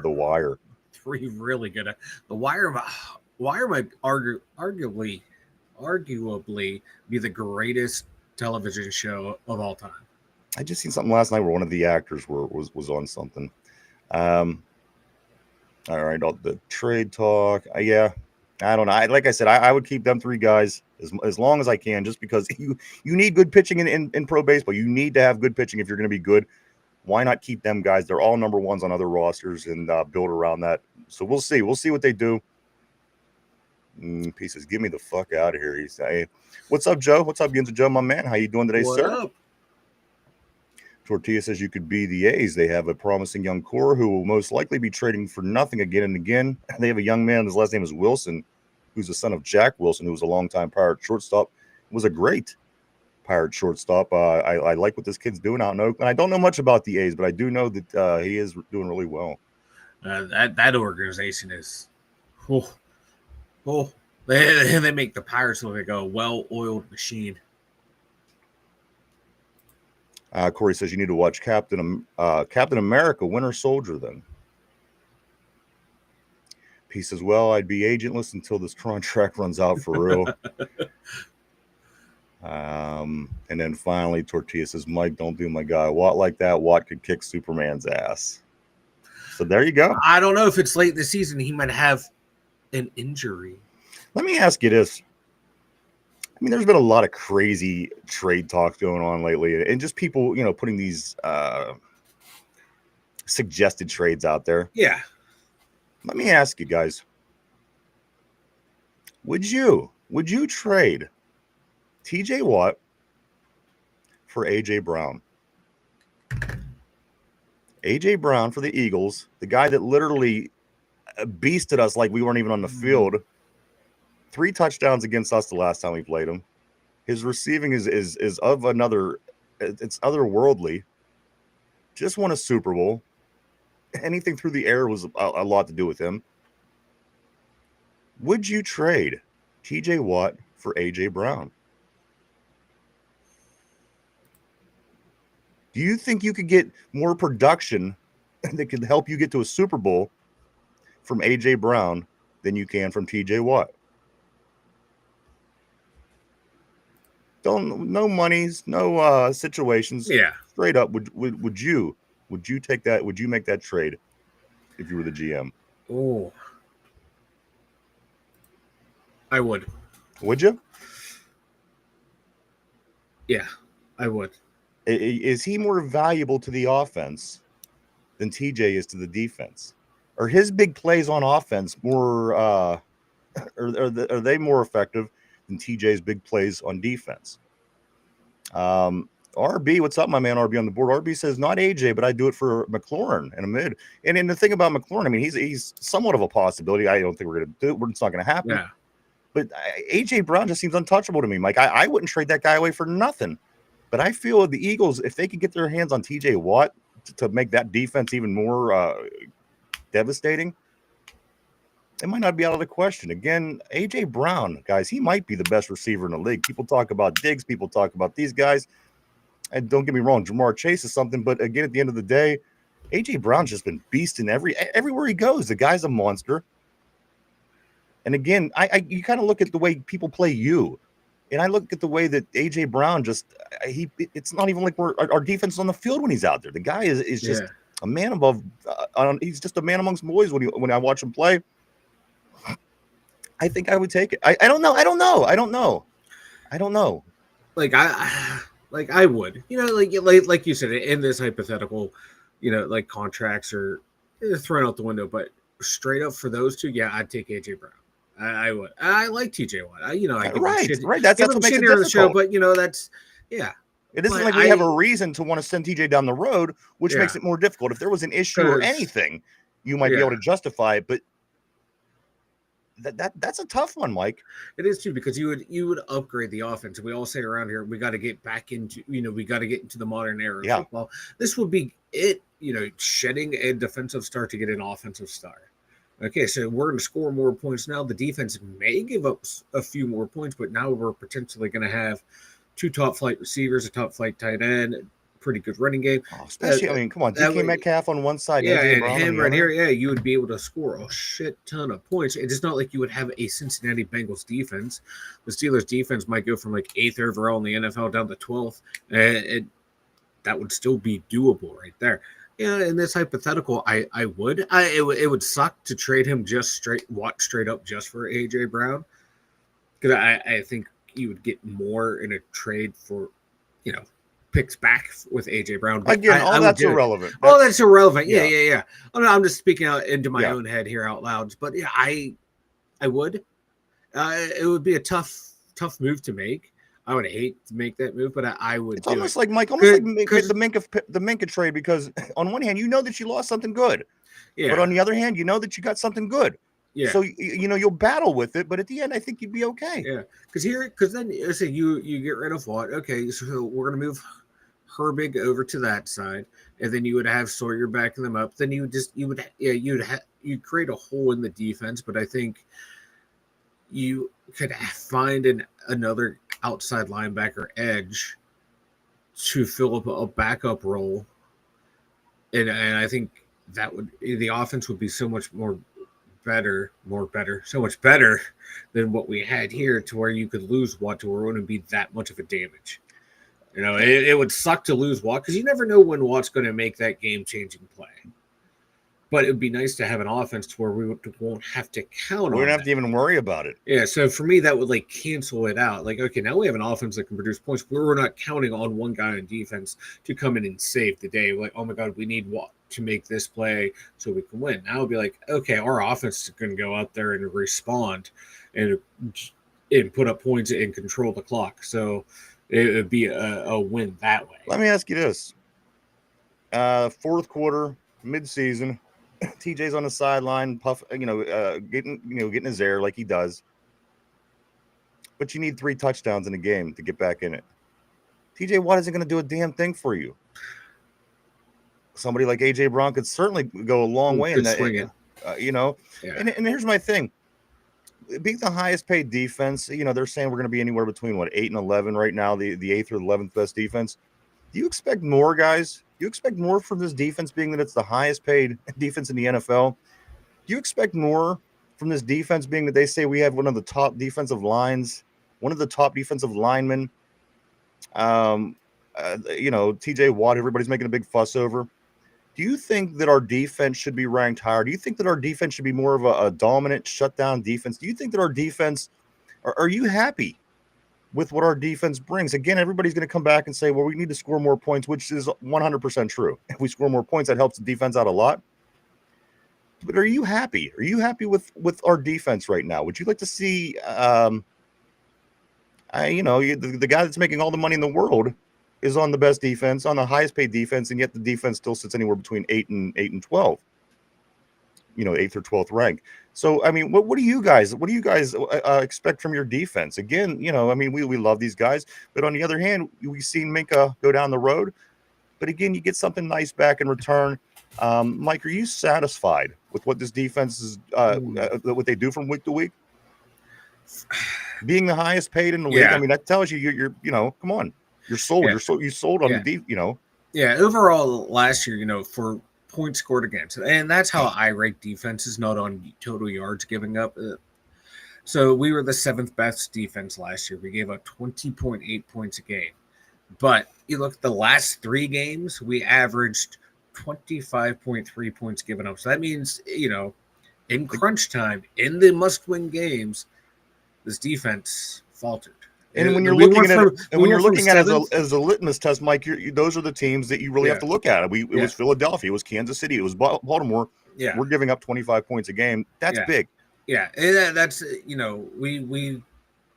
Wire. 3 really good. The Wire might arguably be the greatest television show of all time. I just seen something last night where one of the actors was on something. All right, the trade talk. Yeah, I don't know. Like I said, I would keep them 3 guys as long as I can, just because you need good pitching in pro baseball. You need to have good pitching if you're going to be good. Why not keep them guys? They're all number ones on other rosters, and build around that. So we'll see. We'll see what they do. Pieces, get me the fuck out of here. He's saying, "What's up, Joe? What's up, Yinzer Joe, my man? How you doing today, what sir?" Up? Tortilla says you could be the A's. They have a promising young core who will most likely be trading for nothing again and again. They have a young man. His last name is Wilson, who's the son of Jack Wilson, who was a longtime Pirate shortstop. Was a great Pirate shortstop. I like what this kid's doing out in Oakland. I don't know much about the A's, but I do know that he is doing really well. That organization is, they make the Pirates look like a well-oiled machine. Corey says you need to watch Captain America, Winter Soldier. Then he says, well, I'd be agentless until this contract runs out for real. And then finally, Tortilla says, Mike, don't do my guy Watt like that. Watt could kick Superman's ass. So there you go. I don't know if it's late in the season. He might have an injury. Let me ask you this. I mean, there's been a lot of crazy trade talk going on lately, and just people, putting these suggested trades out there. Yeah. Let me ask you guys. Would you trade TJ Watt for AJ Brown? AJ Brown for the Eagles, the guy that literally beasted us like we weren't even on the field. 3 touchdowns against us the last time we played him. His receiving is of another, it's otherworldly. Just won a Super Bowl. Anything through the air was a lot to do with him. Would you trade TJ Watt for AJ Brown? Do you think you could get more production that could help you get to a Super Bowl from AJ Brown than you can from TJ Watt? Don't no monies, no situations. Yeah. Straight up, would you take that? Would you make that trade if you were the GM? Oh, I would. Would you? Yeah, I would. Is he more valuable to the offense than TJ is to the defense? Are his big plays on offense more are they more effective than TJ's big plays on defense? RB, what's up, my man? RB on the board. RB says not AJ, but I do it for McLaurin and a mid. And the thing about McLaurin, I mean, he's somewhat of a possibility. I don't think we're gonna do it. It's not gonna happen. Yeah. But AJ Brown just seems untouchable to me, Mike. I wouldn't trade that guy away for nothing. But I feel the Eagles, if they could get their hands on TJ Watt to make that defense even more devastating, it might not be out of the question. Again, AJ Brown, guys, he might be the best receiver in the league. People talk about Diggs, people talk about these guys. And don't get me wrong, Jamar Chase is something, but again, at the end of the day, AJ Brown's just been beasting everywhere he goes. The guy's a monster. And again, you kind of look at the way people play you. And I look at the way that AJ Brown it's not even like our defense is on the field when he's out there. The guy is just a man above. He's just a man amongst boys when I watch him play. I think I would take it. I don't know. Like I would. Like you said, in this hypothetical, like contracts are thrown out the window. But straight up for those two, yeah, I'd take AJ Brown. I would. I like TJ Watt. I right. That's what makes it difficult. Show, but that's It isn't like we have a reason to want to send TJ down the road, which makes it more difficult. If there was an issue or anything, you might be able to justify it. But that's a tough one, Mike. It is too, because you would upgrade the offense. We all say around here, we got to get back into we got to get into the modern era of football. This would be it. Shedding a defensive star to get an offensive star. Okay, so we're going to score more points now. The defense may give up a few more points, but now we're potentially going to have two top flight receivers, a top flight tight end, pretty good running game. Especially, I mean, come on, DK Metcalf on one side, and him right here, you would be able to score a shit ton of points. It's not like you would have a Cincinnati Bengals defense. The Steelers defense might go from like 8th overall in the NFL down to 12th, and that would still be doable right there. In this hypothetical, I would. It would suck to trade him straight up just for AJ Brown, because I think you would get more in a trade for picks back with AJ Brown. But again, all that's irrelevant. That's irrelevant. Yeah. I'm just speaking out into my own head here out loud. But yeah, I would. It would be a tough move to make. I would hate to make that move, but I would. It's almost like Mike, like the Minka trade, because on one hand, you know that you lost something good, but on the other hand, you know that you got something good. Yeah. So you'll battle with it, but at the end, I think you'd be okay. Yeah, because then let's say you get rid of Watt. Okay, so we're gonna move Herbig over to that side, and then you would have Sawyer backing them up. Then you'd create a hole in the defense, but I think you could find another outside linebacker edge to fill up a backup role, and I think the offense would be so much better than what we had here, to where you could lose Watt to where it wouldn't be that much of a damage. It would suck to lose Watt, because you never know when Watt's going to make that game-changing play. But it would be nice to have an offense to where we won't have to count on it. We don't have to even worry about it. Yeah, so for me, that would cancel it out. Okay, now we have an offense that can produce points, but we're not counting on one guy on defense to come in and save the day. Oh my God, we need Watt to make this play so we can win. Now it'd be okay, our offense is going to go out there and respond and put up points and control the clock. So it would be a win that way. Let me ask you this. Fourth quarter, mid-season, TJ's on the sideline, getting his air like he does. But you need 3 touchdowns in a game to get back in it. TJ Watt isn't going to do a damn thing for you. Somebody like AJ Brown could certainly go a long way in that. Swing it. Yeah. And here's my thing. Being the highest paid defense, they're saying we're going to be anywhere between 8 and 11 right now, the 8th or 11th best defense. Do you expect more, guys? Do you expect more from this defense, being that it's the highest paid defense in the NFL? Do you expect more from this defense, being that they say we have one of the top defensive lines, one of the top defensive linemen TJ Watt, everybody's making a big fuss over. Do you think that our defense should be ranked higher? Do you think that our defense should be more of a dominant shutdown defense? Do you think that our defense, are you happy with what our defense brings? Again, everybody's going to come back and say, well, we need to score more points, which is 100% true. If we score more points, that helps the defense out a lot. But are you happy? Are you happy with our defense right now? Would you like to see, the guy that's making all the money in the world is on the best defense, on the highest paid defense, and yet the defense still sits anywhere between 8 and 12. 8th or 12th rank. So, I mean, what do you guys expect from your defense? Again, we love these guys, but on the other hand, we've seen Minka go down the road. But again, you get something nice back in return. Mike, are you satisfied with what this defense is, what they do from week to week? Being the highest paid in the league, I mean, that tells you you're come on. You're sold. Yeah. You sold on the deep. Yeah. Overall, last year, for points scored against, and that's how I rate defenses, not on total yards giving up. So we were the 7th best defense last year. We gave up 20.8 points a game. But you look at the last 3 games, we averaged 25.3 points given up. So that means, in crunch time, in the must-win games, this defense faltered. And when you're looking at it as a litmus test, Mike, those are the teams that you really have to look at. It was Philadelphia, it was Kansas City, it was Baltimore. Yeah, we're giving up 25 points a game. That's big. Yeah, and that's we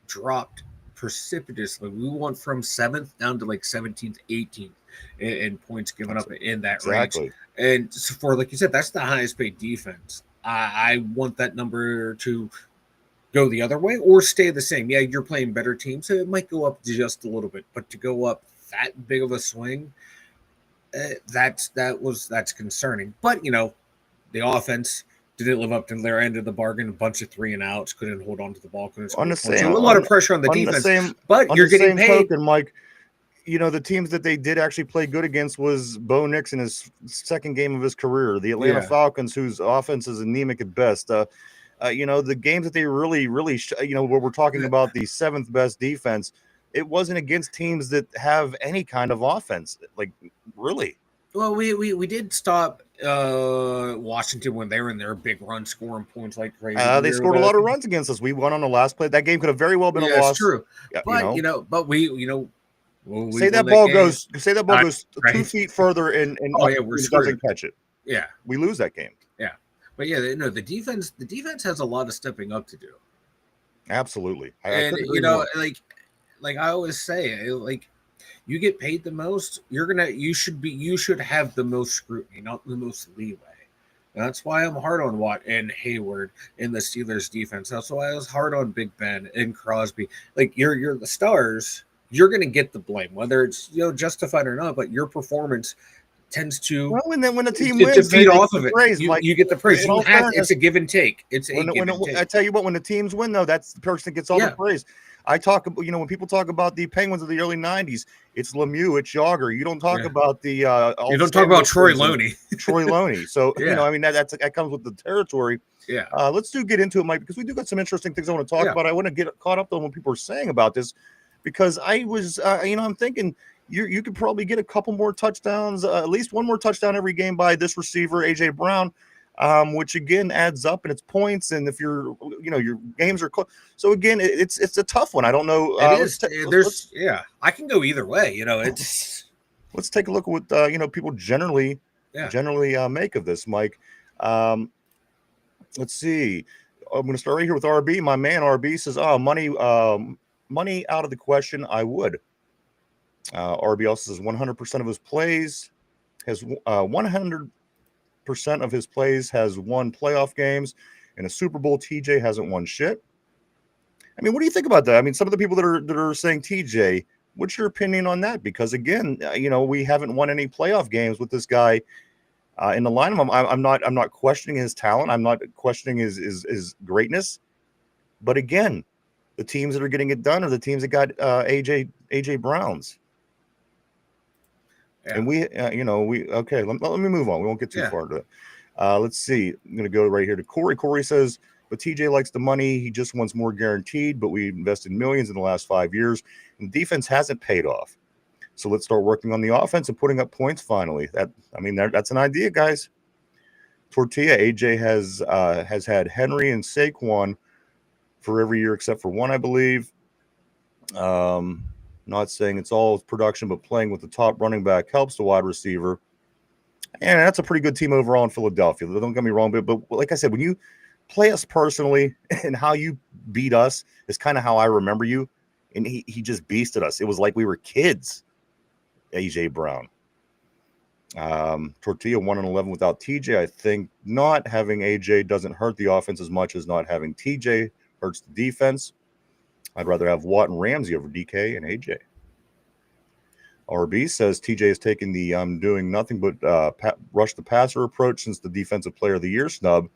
dropped precipitously. We went from 7th down to like 17th, 18th in points given up in that range. And for, like you said, that's the highest paid defense. I want that number to go the other way or stay the same. Yeah, you're playing better teams, so it might go up just a little bit, but to go up that big of a swing, that's concerning. But the offense didn't live up to their end of the bargain. A bunch of 3 and outs, couldn't hold on to the ball, couldn't score points. A lot of pressure on the defense. But you're getting paid. Token, Mike, the teams that they did actually play good against was Bo Nix in his 2nd game of his career. The Atlanta Falcons, whose offense is anemic at best. The games that they really, where we're talking about the 7th best defense, it wasn't against teams that have any kind of offense. Like, really. Well, we did stop Washington when they were in their big run, scoring points like crazy. They scored a lot of runs against us. We won on the last play. That game could have very well been a loss. True. But but we say that ball goes 2 feet further and doesn't catch it. Yeah, we lose that game. Yeah. But the defense has a lot of stepping up to do. Absolutely. And like I always say, like, you get paid the most, you should have the most scrutiny, not the most leeway. And that's why I'm hard on Watt and Hayward in the Steelers defense. That's why I was hard on Big Ben and Crosby. Like, you're the stars, you're gonna get the blame, whether it's justified or not, but your performance tends to and then when the team wins, to feed off of it. You get the praise. It's a give and take. It's a give and take. I tell you what, when the teams win, though, that's the person that gets all the praise. I talk about, when people talk about the Penguins of the early '90s, it's Lemieux, it's Yager. You don't talk about the. You don't talk about Troy Loney. Troy Loney. So that comes with the territory. Yeah. Let's get into it, Mike, because we do got some interesting things I want to talk about. I want to get caught up on what people are saying about this, because I was, I'm thinking. You could probably get a couple more touchdowns, at least one more touchdown every game by this receiver, AJ Brown, which again adds up in its points. And if your games are close, so again, it's a tough one. I don't know. It is. I can go either way. It's. Let's take a look at what people generally make of this, Mike. Let's see. I'm going to start right here with RB. My man RB says, money out of the question. I would. RB also says 100% of his plays has 100% of his plays has won playoff games. In a Super Bowl, TJ hasn't won shit. I mean, what do you think about that? I mean, some of the people that are saying TJ, what's your opinion on that? Because again, we haven't won any playoff games with this guy in the lineup. I'm not questioning his talent. I'm not questioning his greatness. But again, the teams that are getting it done are the teams that got AJ Browns. Yeah. And let me move on. We won't get too far into it. Let's see. I'm going to go right here to Corey. Corey says, but TJ likes the money. He just wants more guaranteed, but we invested millions in the last 5 years. And defense hasn't paid off. So let's start working on the offense and putting up points finally. That's an idea, guys. Tortilla, AJ has had Henry and Saquon for every year except for one, I believe. Not saying it's all production, but playing with the top running back helps the wide receiver. And that's a pretty good team overall in Philadelphia. Don't get me wrong, but like I said, when you play us personally and how you beat us is kind of how I remember you. And he just beasted us. It was like we were kids. AJ Brown. Tortilla 1-11 without TJ. I think not having AJ doesn't hurt the offense as much as not having TJ hurts the defense. I'd rather have Watt and Ramsey over DK and AJ. RB says TJ has taken the doing nothing but rush the passer approach since the defensive player of the year snub.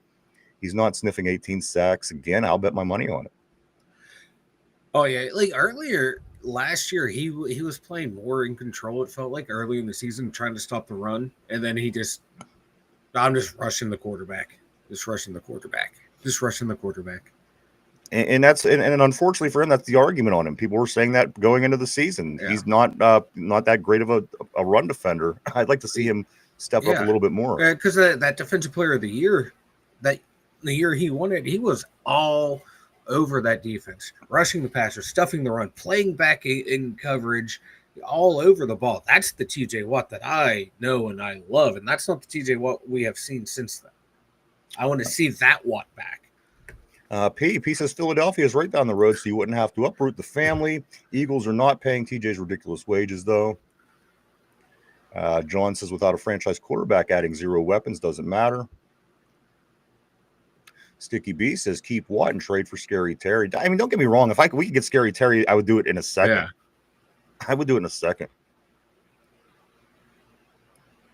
He's not sniffing 18 sacks again. I'll bet my money on it. Oh yeah, like earlier last year, he was playing more in control. It felt like early in the season, trying to stop the run, and then I'm just rushing the quarterback, And unfortunately for him, that's the argument on him. People were saying that going into the season. Yeah. He's not that great of a run defender. I'd like to see him step up a little bit more. Because that defensive player of the year, that the year he won it, he was all over that defense, rushing the passer, stuffing the run, playing back in coverage, all over the ball. That's the TJ Watt that I know and I love, and that's not the TJ Watt we have seen since then. I want to see that Watt back. P says Philadelphia is right down the road, so you wouldn't have to uproot the family. Eagles are not paying TJ's ridiculous wages, though. John says without a franchise quarterback, adding 0 weapons doesn't matter. Sticky B says keep Watt and trade for Scary Terry. I mean, don't get me wrong. If we could get Scary Terry, I would do it in a second. Yeah. I would do it in a second.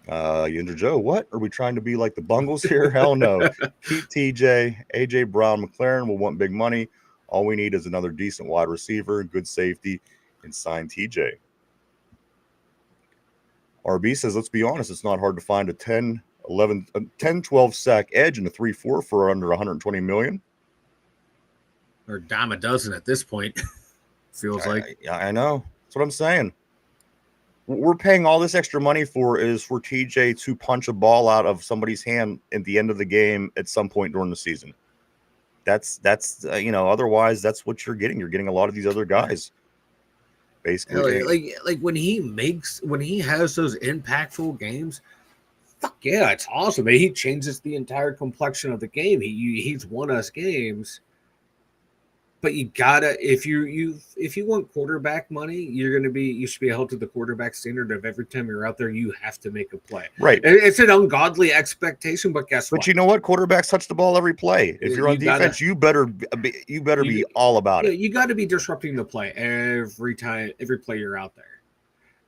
Yinzer Joe, what? Are we trying to be like the Bungles here? Hell no. Keep TJ. AJ Brown, McLaren will want big money. All we need is another decent wide receiver, good safety, and sign TJ. RB says, let's be honest, it's not hard to find a 10-12 sack edge and a 3-4 for under $120 million. Or a dime a dozen at this point, feels like. I know. That's what I'm saying. What we're paying all this extra money for is for TJ to punch a ball out of somebody's hand at the end of the game at some point during the season. That's otherwise that's what you're getting. You're getting a lot of these other guys. Basically, like when he has those impactful games, fuck yeah, it's awesome. He changes the entire complexion of the game. He's won us games. But you gotta, if you want quarterback money, you should be held to the quarterback standard of every time you're out there, you have to make a play. Right. It's an ungodly expectation, but guess what? But you know what? Quarterbacks touch the ball every play. If you're on defense, you better be all about it. You got to be disrupting the play every play you're out there.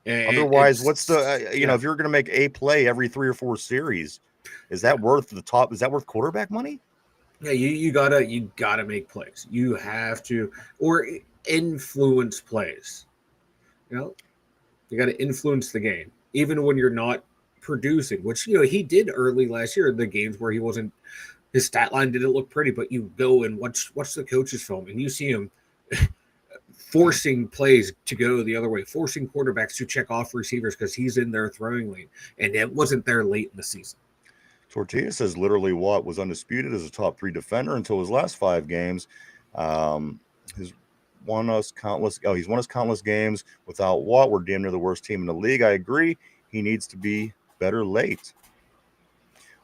And otherwise, what's the if you're going to make a play every 3 or 4 series, is that worth quarterback money? Yeah, you gotta make plays. You have to, or influence plays. You gotta influence the game, even when you're not producing. Which he did early last year in the games where he wasn't. His stat line didn't look pretty, but you go and watch the coach's film, and you see him forcing plays to go the other way, forcing quarterbacks to check off receivers because he's in their throwing lane, and it wasn't there late in the season. Tortilla says literally Watt was undisputed as a top 3 defender until his last 5 games. He's won us countless games. Without Watt, we're damn near the worst team in the league. I agree. He needs to be better late.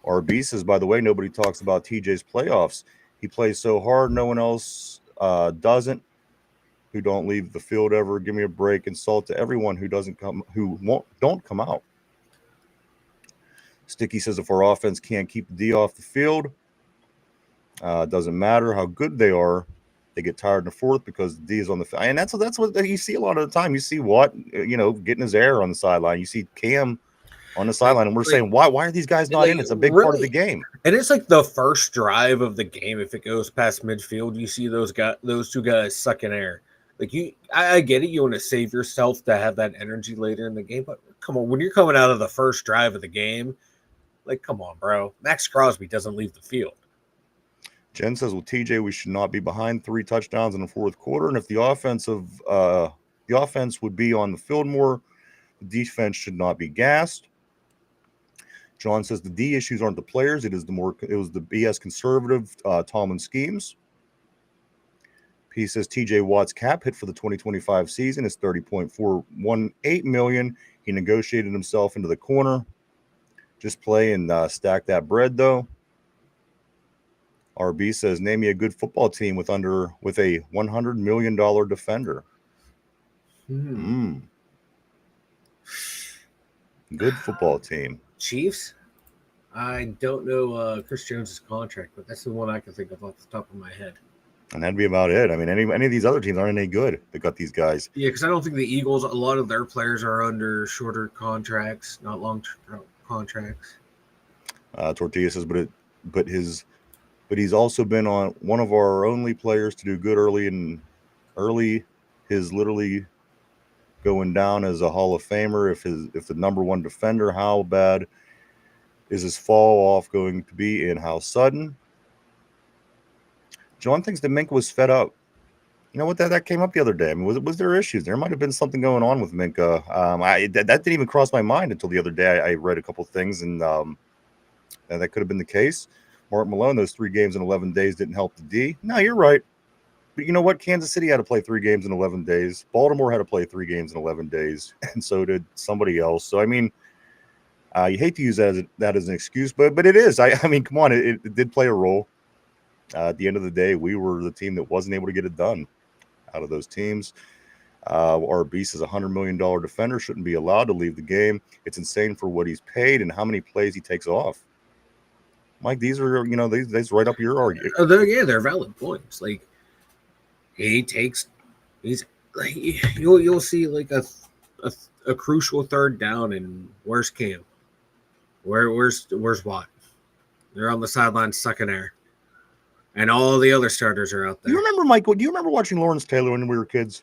RB says, by the way, nobody talks about TJ's playoffs. He plays so hard, no one else doesn't. Who don't leave the field ever. Give me a break. Insult to everyone who don't come out. Sticky says if our offense can't keep the D off the field, doesn't matter how good they are, they get tired in the 4th because the D is on the field. And that's what you see a lot of the time. You see Watt, getting his air on the sideline. You see Cam on the sideline, and we're saying, why are these guys not in? It's a big part of the game. And it's like the first drive of the game. If it goes past midfield, you see those 2 guys sucking air. I get it. You want to save yourself to have that energy later in the game, but come on, when you're coming out of the first drive of the game. Come on, bro. Max Crosby doesn't leave the field. Jen says, with TJ, we should not be behind 3 touchdowns in the 4th quarter. And if the offensive The offense would be on the field more. The defense should not be gassed. John says the D issues aren't the players. It was the BS conservative Tomlin schemes. He says TJ Watt's cap hit for the 2025 season is $30.418 million. He negotiated himself into the corner. Just play and stack that bread, though. RB says, name me a good football team with a $100 million defender. Good football team. Chiefs? I don't know Chris Jones's contract, but that's the one I can think of off the top of my head. And that'd be about it. I mean, any of these other teams aren't any good. They got these guys. Yeah, because I don't think the Eagles, a lot of their players are under shorter contracts, not long-term contracts. Tortilla says, but he's also been on one of our only players to do good early. His literally going down as a Hall of Famer. If the number one defender, how bad is his fall off going to be, and how sudden? John thinks that Minka was fed up. You know what? That came up the other day. I mean, was there issues? There might have been something going on with Minka. That didn't even cross my mind until the other day. I read a couple things, and that could have been the case. Mark Malone, those 3 games in 11 days didn't help the D. No, you're right. But you know what? Kansas City had to play 3 games in 11 days. Baltimore had to play 3 games in 11 days, and so did somebody else. So, I mean, you hate to use that as an excuse, but it is. I mean, come on, it did play a role. At the end of the day, we were the team that wasn't able to get it done out of those teams. Our beast is a $100 million defender, shouldn't be allowed to leave the game. It's insane for what he's paid and how many plays he takes off. Mike, these are, these right up your argument. They're valid points. Like, he's like, you'll see like a crucial third down, and where's Cam? Where's Watt? They're on the sideline sucking air. And all the other starters are out there. You remember, Michael, do you remember watching Lawrence Taylor when we were kids?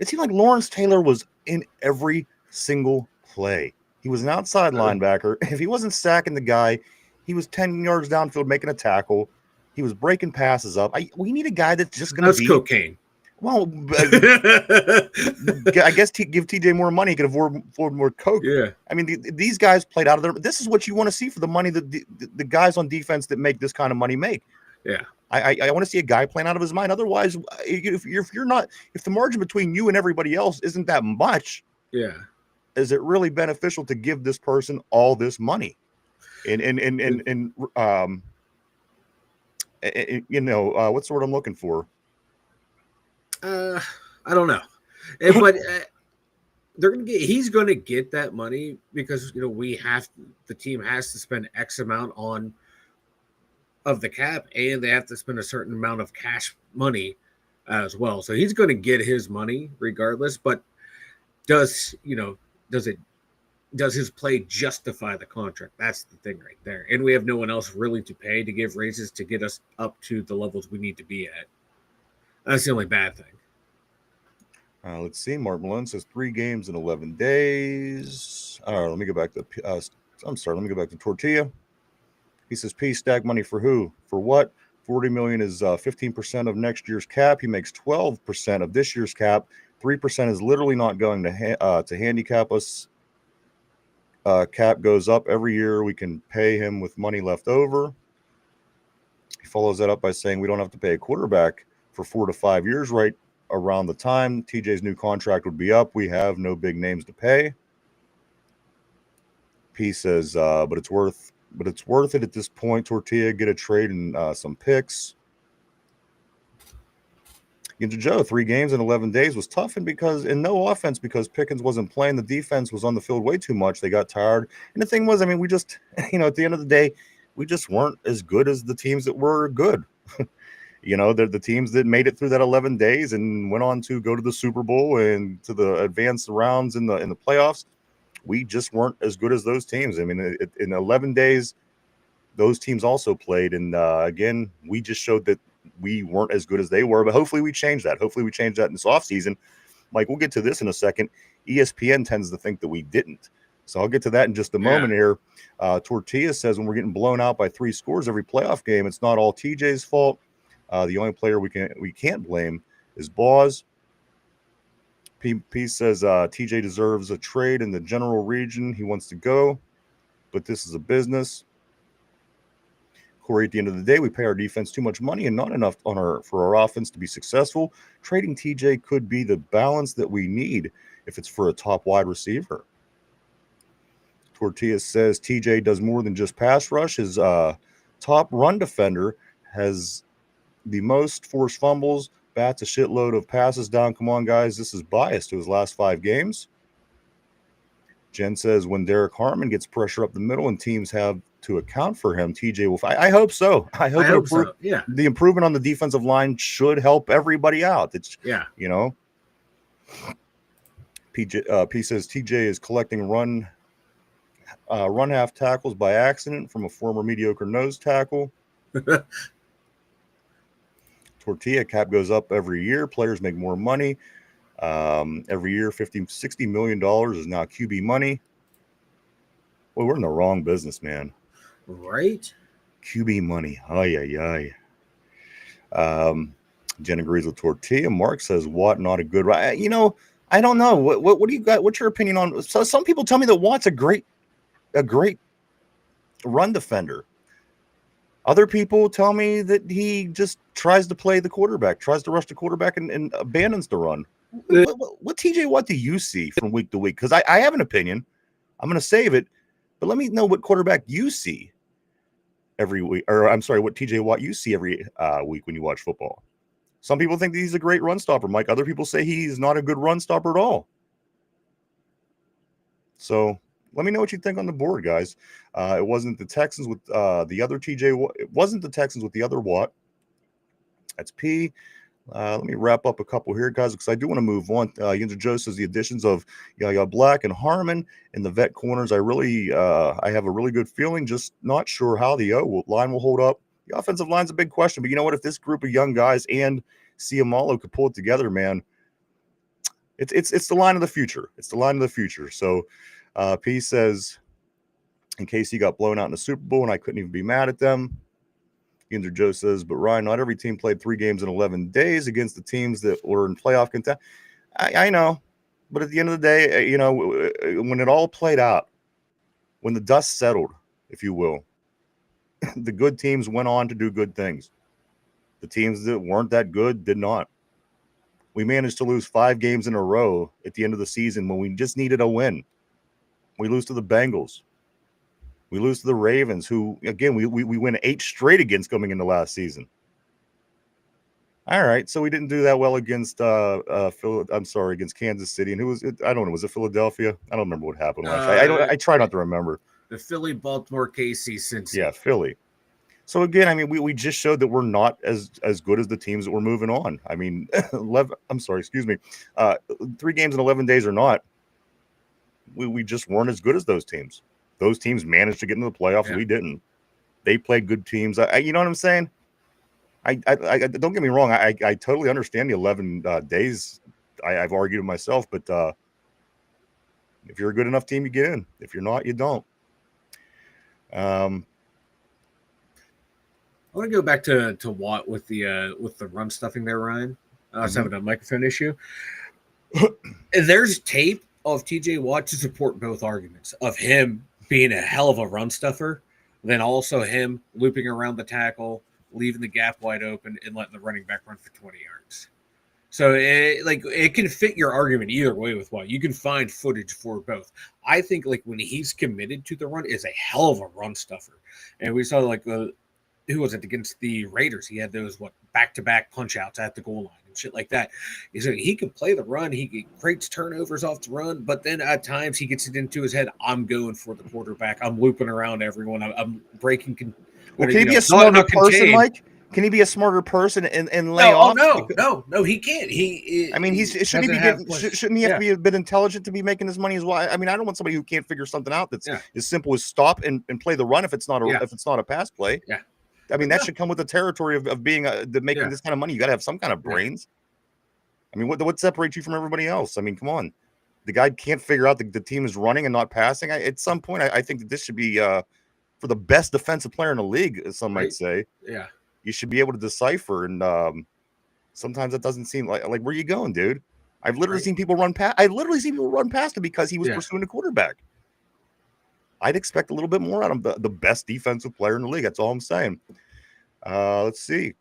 It seemed like Lawrence Taylor was in every single play. He was an outside linebacker. If he wasn't sacking the guy, he was 10 yards downfield making a tackle. He was breaking passes up. We need a guy that's just going to be... That's cocaine. Well, I guess give TJ more money, he could afford more coke. Yeah. I mean, these guys played out of their... This is what you want to see for the money that the guys on defense that make this kind of money make. Yeah, I want to see a guy playing out of his mind. Otherwise, if the margin between you and everybody else isn't that much, is it really beneficial to give this person all this money? And what's the word I'm looking for? I don't know, but he's going to get that money because the team has to spend X amount on of the cap, and they have to spend a certain amount of cash money as well. So he's going to get his money regardless, but does his play justify the contract? That's the thing right there. And we have no one else really to pay to give raises to get us up to the levels we need to be at. That's the only bad thing. Let's see. Mark Malone says 3 games in 11 days. All right, let me go back to let me go back to Tortilla. He says, P, stack money for who? For what? $40 million is 15% of next year's cap. He makes 12% of this year's cap. 3% is literally not going to handicap us. Cap goes up every year. We can pay him with money left over. He follows that up by saying we don't have to pay a quarterback for 4 to 5 years right around the time TJ's new contract would be up. We have no big names to pay. P says, but it's worth it at this point. Tortilla, get a trade and some picks. Into Joe, 3 games in 11 days was tough, and no offense because Pickens wasn't playing. The defense was on the field way too much. They got tired. And the thing was, I mean, we just, at the end of the day, we just weren't as good as the teams that were good. They're the teams that made it through that 11 days and went on to go to the Super Bowl and to the advanced rounds in the playoffs. We just weren't as good as those teams. I mean, in 11 days, those teams also played. And again, we just showed that we weren't as good as they were. But hopefully we change that. Hopefully we change that in this offseason. Mike, we'll get to this in a second. ESPN tends to think that we didn't. So I'll get to that in just a moment here. Tortilla says when we're getting blown out by 3 scores every playoff game, it's not all TJ's fault. The only player we can't blame is Boz. P says TJ deserves a trade in the general region. He wants to go, but this is a business. Corey, at the end of the day, we pay our defense too much money and not enough for our offense to be successful. Trading TJ could be the balance that we need if it's for a top wide receiver. Tortilla says TJ does more than just pass rush. His top run defender has the most forced fumbles, bats a shitload of passes down. Come on, guys. This is biased to his last 5 games. Jen says when Derek Harmon gets pressure up the middle and teams have to account for him, TJ will fight. I hope so. I hope so. Yeah. The improvement on the defensive line should help everybody out. It's, yeah. You know, P says TJ is collecting run half tackles by accident from a former mediocre nose tackle. Tortilla cap goes up every year. Players make more money. Every year, $60 million is now QB money. Well, we're in the wrong business, man. Right? QB money. Ay. Jen agrees with Tortilla. Mark says Watt not a good. You know, I don't know. What do you got? What's your opinion on? So some people tell me that Watt's a great run defender. Other people tell me that he just tries to play the quarterback, tries to rush the quarterback, and abandons the run. What TJ Watt do you see from week to week? Because I have an opinion. I'm going to save it, but let me know what quarterback you see every week. Or I'm sorry, what TJ Watt you see every week when you watch football. Some people think that he's a great run stopper, Mike. Other people say he's not a good run stopper at all. So let me know what you think on the board, guys. It wasn't the Texans with the other TJ. It wasn't the Texans with the other Watt. That's P. Let me wrap up a couple here, guys, because I do want to move on. Yinzer Joe says the additions of Black and Harmon in the vet corners. I have a really good feeling. Just not sure how the line will hold up. The offensive line's a big question, but you know what? If this group of young guys and Ciamalo could pull it together, man, it's the line of the future. It's the line of the future. So P says, in case he got blown out in the Super Bowl and I couldn't even be mad at them. Yinzer Joe says, but Ryan, not every team played 3 games in 11 days against the teams that were in playoff contention. I know, but at the end of the day, you know, when it all played out, when the dust settled, if you will, the good teams went on to do good things. The teams that weren't that good did not. We managed to lose 5 games in a row at the end of the season when we just needed a win. We lose to the Bengals. We lose to the Ravens, who, again, we win 8 straight against coming into last season. All right, so we didn't do that well against against Kansas City. And who was it? I don't know. Was it Philadelphia? I don't remember what happened last night. I try not to remember. The Philly, Baltimore, KC, Cincinnati. Yeah, Philly. So again, I mean, we just showed that we're not as good as the teams that we're moving on. I mean, 3 games in 11 days or not, we just weren't as good as those teams. Those teams managed to get into the playoffs. Yeah. We didn't. They played good teams. You know what I'm saying? I don't get me wrong. I totally understand the 11 days. I've argued with myself, but if you're a good enough team, you get in. If you're not, you don't. I want to go back to Watt with the run stuffing there, Ryan. I was having a microphone issue. There's tape of TJ Watt to support both arguments of him being a hell of a run stuffer, then also him looping around the tackle, leaving the gap wide open, and letting the running back run for 20 yards. So it can fit your argument either way with Watt. You can find footage for both. I think when he's committed to the run is a hell of a run stuffer. And we saw who was it against the Raiders? He had those back-to-back punch outs at the goal line and shit like that. He can play the run. He creates turnovers off the run, but then at times he gets it into his head. I'm going for the quarterback. I'm looping around everyone. I'm breaking. Well, can he be a smarter person, Mike? Can he be a smarter person and lay off? No, he can't. Shouldn't he have to be a bit intelligent to be making this money as well? I mean, I don't want somebody who can't figure something out that's as simple as stop and play the run if it's not a pass play. Yeah. I mean, that should come with the territory of being making this kind of money. You got to have some kind of brains. I mean, what separates you from everybody else? I mean, come on. The guy can't figure out the team is running and not passing. At some point, I think that this should be for the best defensive player in the league, as some might say. Yeah. You should be able to decipher. And sometimes it doesn't seem like where are you going, dude? I've literally seen people run past. Him because he was pursuing a quarterback. I'd expect a little bit more out of the best defensive player in the league. That's all I'm saying. Let's see.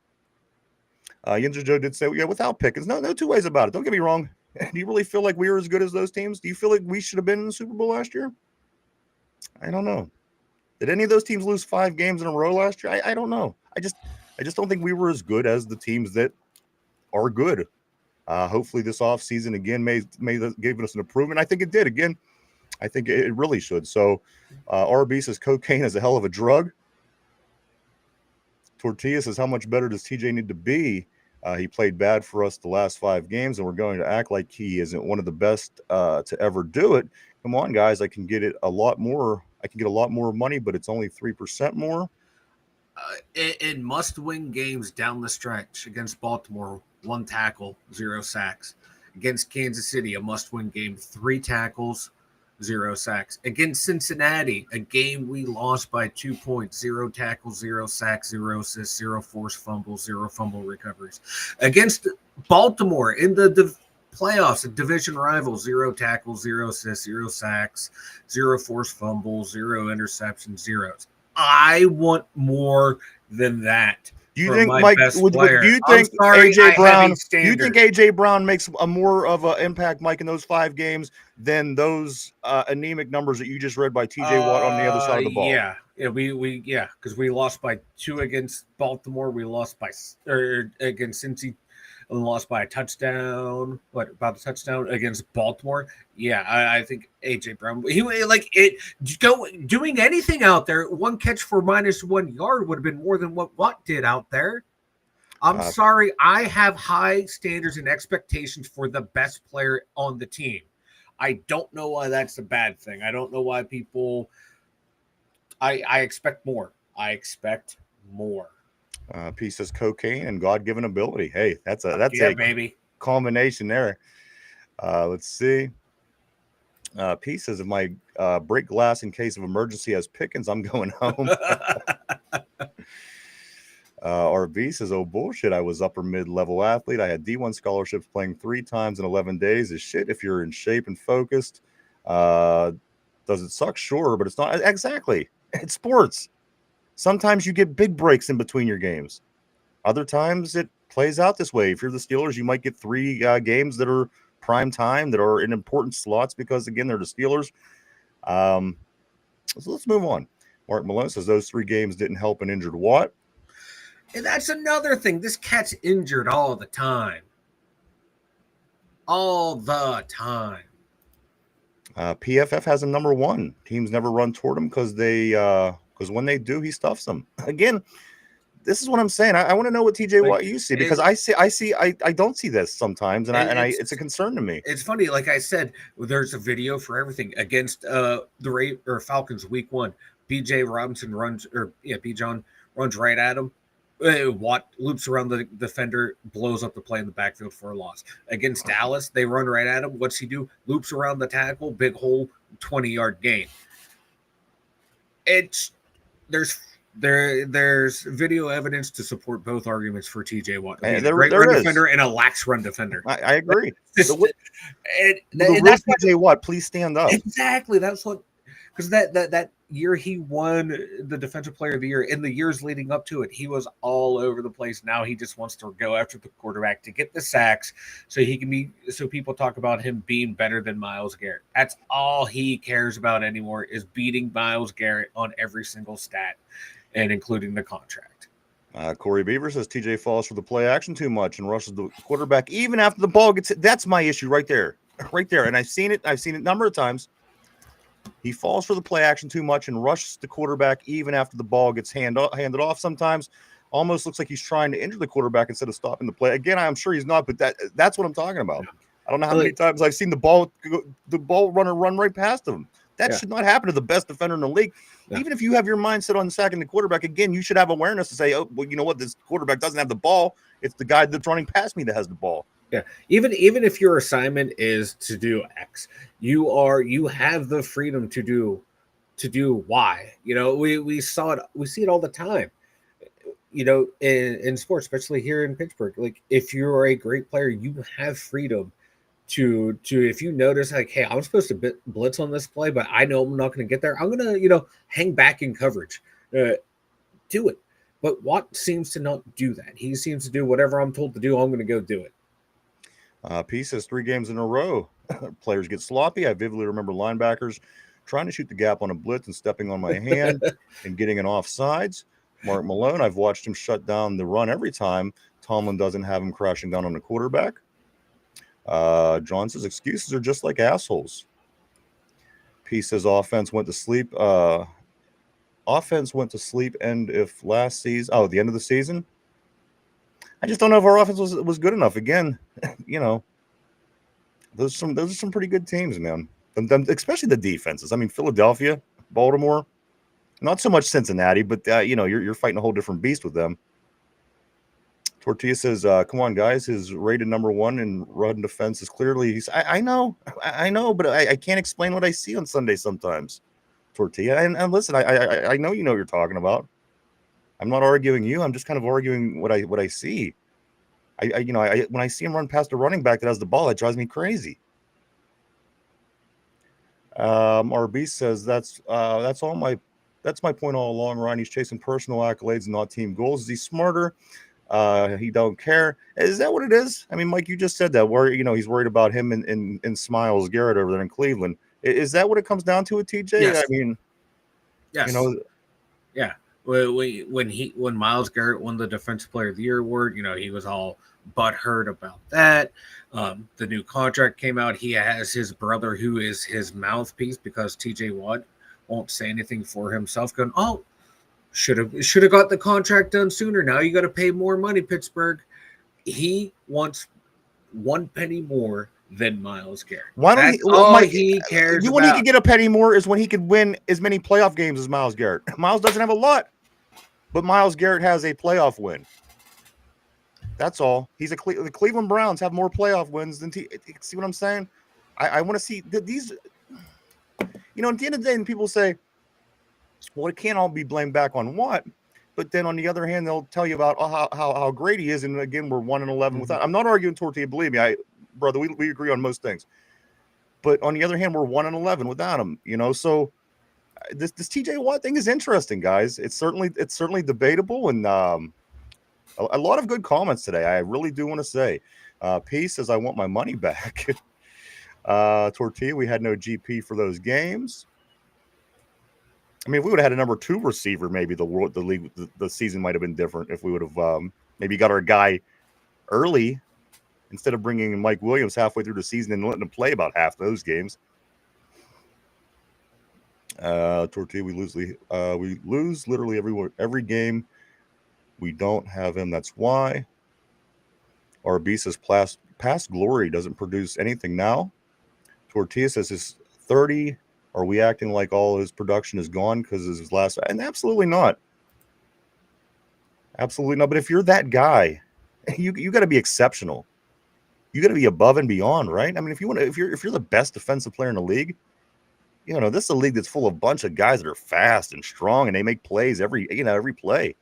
Yinzer Joe did say, yeah, without Pickens. No two ways about it. Don't get me wrong. Do you really feel like we were as good as those teams? Do you feel like we should have been in the Super Bowl last year? I don't know. Did any of those teams lose 5 games in a row last year? I don't know. I just don't think we were as good as the teams that are good. Hopefully this offseason again may gave us an improvement. I think it did. Again, I think it really should. So RB says cocaine is a hell of a drug. Tortilla says, how much better does TJ need to be? He played bad for us the last 5 games, and we're going to act like he isn't one of the best to ever do it. Come on, guys. I can get it a lot more. I can get a lot more money, but it's only 3% more. In must-win games down the stretch against Baltimore, 1 tackle, 0 sacks. Against Kansas City, a must-win game, 3 tackles, 0 sacks. Against Cincinnati, a game we lost by 2 points, 0 tackles, 0 sacks, 0 assists, 0 forced fumbles, 0 fumble recoveries. Against Baltimore in the playoffs, a division rival, 0 tackles, 0 assists, 0 sacks, 0 forced fumbles, 0 interceptions, zeros. I want more than that. Do you think, Mike? Do you think AJ Brown? Do you think AJ Brown makes a more of an impact, Mike, in those 5 games than those anemic numbers that you just read by TJ Watt on the other side of the ball? Yeah, because we lost by 2 against Baltimore. We lost against Cincy. And lost by a touchdown. What about the touchdown against Baltimore? Yeah, I think AJ Brown. He doing anything out there. 1 catch for -1 yard would have been more than what Watt did out there. I'm sorry. I have high standards and expectations for the best player on the team. I don't know why that's a bad thing. I don't know why people. I expect more. I expect more. P says cocaine and God-given ability. Hey, that's a baby combination there. Let's see. P says, if my break glass in case of emergency has Pickens, I'm going home. RB says, oh bullshit, I was upper mid-level athlete. I had D1 scholarships playing 3 times in 11 days. Is shit if you're in shape and focused. Does it suck? Sure, but it's not. Exactly. It's sports. Sometimes you get big breaks in between your games. Other times it plays out this way. If you're the Steelers, you might get 3 games that are prime time, that are in important slots because, again, they're the Steelers. So let's move on. Mark Malone says those 3 games didn't help an injured Watt. And that's another thing. This cat's injured all the time. All the time. PFF has a number 1. Teams never run toward him because when they do, he stuffs them. Again, this is what I'm saying. I want to know what TJ Watt you see, because I don't see this sometimes, and it's a concern to me. It's funny, like I said, there's a video for everything against the Falcons week 1. BJ Robinson runs right at him. Watt loops around the defender, blows up the play in the backfield for a loss. Against Dallas, they run right at him. What's he do? Loops around the tackle, big hole, 20-yard gain. There's video evidence to support both arguments for TJ Watt. He's a great run defender and a lax run defender. I agree. That's TJ Watt, please stand up. Exactly. That's what, because that year he won the Defensive Player of the Year. In the years leading up to it, he was all over the place. Now he just wants to go after the quarterback to get the sacks, so he can be. So people talk about him being better than Myles Garrett. That's all he cares about anymore, is beating Myles Garrett on every single stat, and including the contract. Corey Beaver says TJ falls for the play action too much and rushes the quarterback even after the ball gets hit. That's my issue right there. And I've seen it a number of times. He falls for the play action too much and rushes the quarterback even after the ball gets handed off. Sometimes almost looks like he's trying to injure the quarterback instead of stopping the play. Again, I'm sure he's not, but that's what I'm talking about. I don't know how many times I've seen the ball runner run right past him. That should not happen to the best defender in the league. Yeah. Even if you have your mindset on sacking the quarterback, again, you should have awareness to say, oh, well, you know what? This quarterback doesn't have the ball. It's the guy that's running past me that has the ball. Yeah. Even if your assignment is to do X, you have the freedom to do Y. You know, we see it all the time. You know, in sports, especially here in Pittsburgh. Like, if you're a great player, you have freedom if you notice like, hey, I'm supposed to blitz on this play, but I know I'm not going to get there. I'm going to hang back in coverage. Do it. But Watt seems to not do that. He seems to do whatever I'm told to do. I'm going to go do it. P says 3 games in a row. Players get sloppy. I vividly remember linebackers trying to shoot the gap on a blitz and stepping on my hand and getting an offsides. Mark Malone, I've watched him shut down the run every time Tomlin doesn't have him crashing down on the quarterback. John says excuses are just like assholes. P says offense went to sleep. Offense went to sleep, and if last season, the end of the season, I just don't know if our offense was good enough. Again, those are some pretty good teams, man. Especially the defenses. I mean, Philadelphia, Baltimore, not so much Cincinnati, but you're fighting a whole different beast with them. Tortilla says, "Come on, guys! His rated number 1 in run defense is clearly." I know, but I can't explain what I see on Sunday sometimes. Tortilla, and listen, I know you know what you're talking about. I'm not arguing you. I'm just kind of arguing what I see. When I see him run past a running back that has the ball, it drives me crazy. RB says that's my point all along. Ryan, he's chasing personal accolades and not team goals. Is he smarter? He don't care. Is that what it is? I mean, Mike, you just said that where he's worried about him and Smiles Garrett over there in Cleveland. Is that what it comes down to with TJ? Yes. I mean, yes. Yeah. When Myles Garrett won the Defensive Player of the Year award, he was all butthurt about that. The new contract came out. He has his brother who is his mouthpiece because TJ Watt won't say anything for himself. Going, should have got the contract done sooner. Now you got to pay more money, Pittsburgh. He wants 1 penny more than Myles Garrett. Why don't he cares when he could get a penny more is when he could win as many playoff games as Myles Garrett. Myles doesn't have a lot, but Myles Garrett has a playoff win. That's all. The Cleveland Browns have more playoff wins than see what I'm saying? I want to see these. At the end of the day, and people say, well, it can't all be blamed back on Watt. But then on the other hand, they'll tell you about how great he is. And again, we're 1-11 without. I'm not arguing Tortilla. Believe me, brother, we agree on most things. But on the other hand, we're 1-11 without him. So this TJ Watt thing is interesting, guys. It's certainly debatable, and a lot of good comments today. I really do want to say. P says, I want my money back. Tortilla, we had no GP for those games. I mean, if we would have had a number 2 receiver, maybe the season might have been different if we would have maybe got our guy early instead of bringing in Mike Williams halfway through the season and letting him play about half those games. Tortilla, we lose literally every game. We don't have him. That's why. RB says past glory doesn't produce anything now. Tortilla says his 30. Are we acting like all his production is gone because of his last? And absolutely not. Absolutely not. But if you're that guy, you got to be exceptional. You got to be above and beyond, right? I mean, if you're the best defensive player in the league, this is a league that's full of a bunch of guys that are fast and strong and they make plays every play.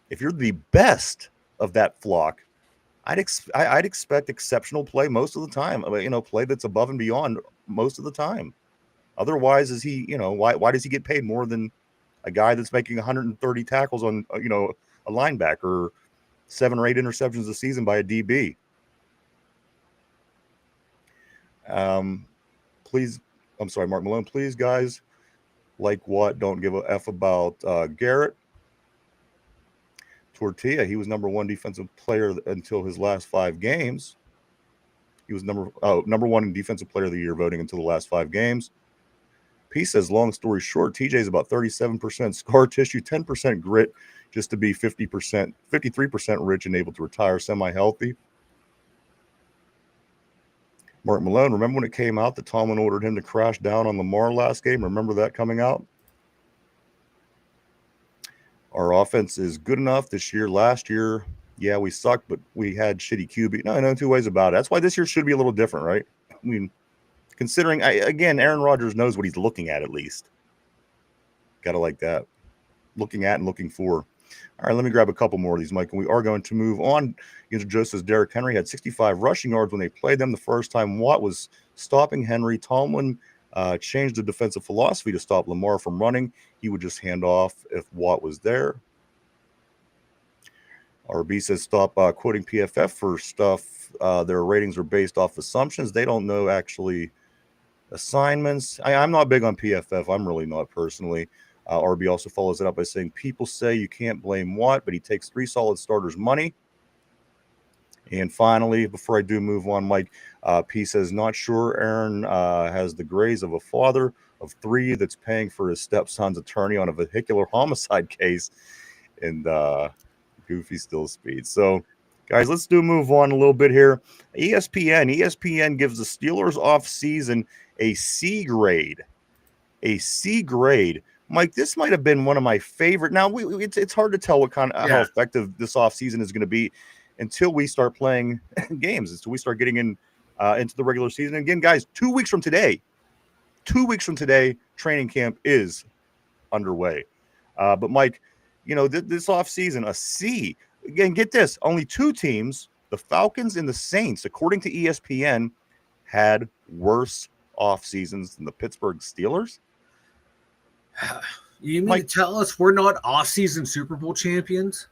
If you're the best of that flock, I'd expect exceptional play most of the time. Play that's above and beyond most of the time. Otherwise, is he? Why does he get paid more than a guy that's making 130 tackles on a linebacker, 7 or 8 interceptions a season by a DB? Please, I'm sorry, Mark Malone. Please, guys, like what? Don't give a f about Garrett. Tortilla, he was number 1 defensive player until his last 5 games. He was number 1 in defensive player of the year voting until the last 5 games. P says, long story short, TJ is about 37% scar tissue, 10% grit, just to be 53% rich and able to retire semi-healthy. Mark Malone, remember when it came out that Tomlin ordered him to crash down on Lamar last game? Remember that coming out? Our offense is good enough this year. Last year, yeah, we sucked, but we had shitty QB. No 2 ways about it. That's why this year should be a little different, right? I mean, considering, again, Aaron Rodgers knows what he's looking at least. Got to like that. Looking at and looking for. All right, let me grab a couple more of these, Mike, and we are going to move on. Joe says Derrick Henry had 65 rushing yards when they played them the first time. Watt was stopping Henry. Tomlin changed the defensive philosophy to stop Lamar from running. He would just hand off if Watt was there. RB says stop quoting PFF for stuff. Their ratings are based off assumptions. They don't know actually assignments. I'm not big on PFF. I'm really not personally. RB also follows it up by saying people say you can't blame Watt, but he takes 3 solid starters' money. And finally, before I do move on, Mike, P says, not sure Aaron has the grace of a father of 3 that's paying for his stepson's attorney on a vehicular homicide case. And Goofy still speeds. So, guys, let's move on a little bit here. ESPN gives the Steelers off season a C grade. A C grade. Mike, this might have been one of my favorite. Now, it's hard to tell what kind of how effective this offseason is going to be until we start playing games, until we start getting into the regular season. And again, guys, 2 weeks from today, training camp is underway. But, Mike, this offseason, a C. Again, get this, only 2 teams, the Falcons and the Saints, according to ESPN, had worse off seasons than the Pittsburgh Steelers. You mean to tell us we're not off-season Super Bowl champions?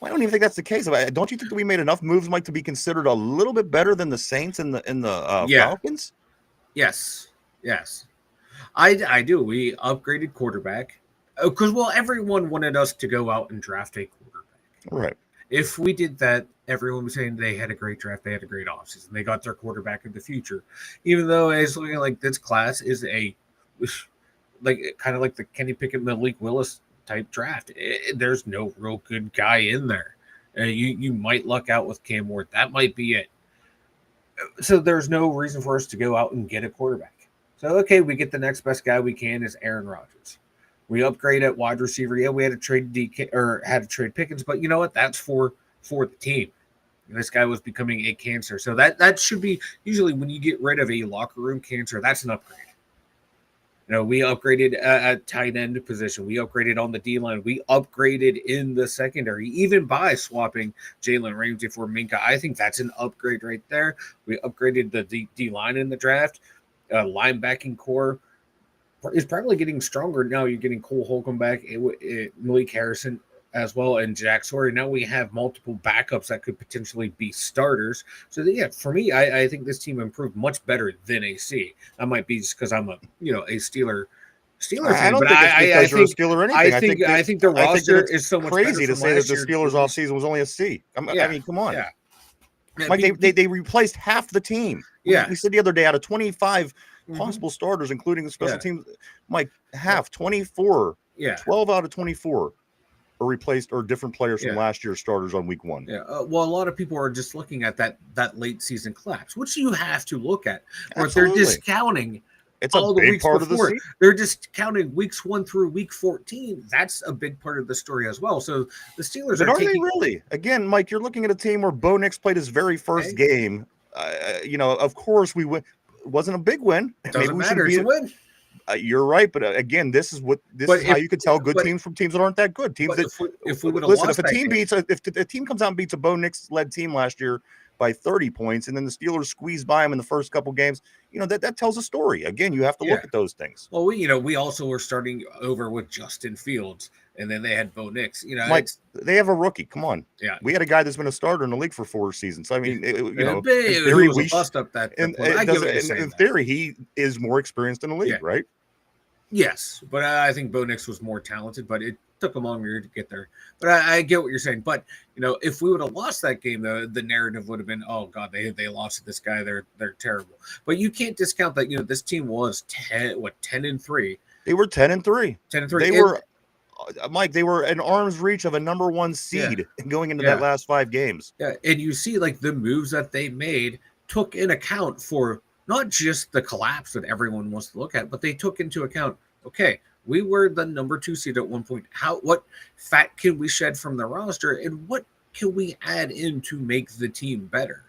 Well, I don't even think that's the case. Don't you think that we made enough moves, Mike, to be considered a little bit better than the Saints and the Falcons? Yes. I do. We upgraded quarterback because everyone wanted us to go out and draft a quarterback. Right. If we did that, everyone was saying they had a great draft, they had a great offseason, they got their quarterback in the future. Even though it's looking like this class is kind of like the Kenny Pickett, Malik Willis type draft. There's no real good guy in there. You might luck out with Cam Ward. That might be it. So there's no reason for us to go out and get a quarterback. So, okay, we get the next best guy we can is Aaron Rodgers. We upgrade at wide receiver. Yeah, we had to trade Pickens, but you know what? That's for the team. This guy was becoming a cancer. So that should be usually when you get rid of a locker room cancer, that's an upgrade. We upgraded at tight end position. We upgraded on the D-line. We upgraded in the secondary, even by swapping Jalen Ramsey for Minka. I think that's an upgrade right there. We upgraded the D-line in the draft. Linebacking core is probably getting stronger. Now you're getting Cole Holcomb back, Malik Harrison as well, and Jack Sawyer. Now we have multiple backups that could potentially be starters. So for me, I think this team improved much better than a C. That might be just because I'm a Steeler fan. I don't think it's because you're a Steeler or anything. I think the roster is so much crazy better to say that the Steelers off season was only a C. I mean, come on. Yeah. Mike, they replaced half the team. Yeah. We said the other day out of 25 possible starters, including the special teams, Mike, half, 24, 12 out of 24 are replaced or different players from last year's starters on week 1. Yeah. Well, a lot of people are just looking at that late season collapse, which you have to look at. Or they're discounting all the weeks before. They're discounting weeks 1 through week 14. That's a big part of the story as well. So the Steelers are they really? Again, Mike, you're looking at a team where Bo Nix played his very first game. Of course we win. It wasn't a big win. Doesn't matter. It's a win. You're right, but again, this is how you can tell good teams from teams that aren't that good. Teams that if a team comes out and beats a Bo Nix led team last year by 30 points, and then the Steelers squeeze by them in the first couple games, that tells a story. Again, you have to look at those things. Well, we also were starting over with Justin Fields, and then they had Bo Nix. Mike, they have a rookie. Come on. Yeah. We had a guy that's been a starter in the league for 4 seasons. I mean, in theory, he is more experienced in the league, right? Yes, but I think Bo Nix was more talented, but it took him longer to get there. But I get what you're saying. But if we would have lost that game, the narrative would have been, oh God, they lost to this guy. They're terrible. But you can't discount that. This team was 10-3. They were 10-3. 10-3. They were, Mike. They were an arm's reach of a number 1 seed going into that last 5 games. Yeah, and you see the moves that they made took in account for not just the collapse that everyone wants to look at, but they took into account, okay, we were the number 2 seed at one point. What fat can we shed from the roster, and what can we add in to make the team better?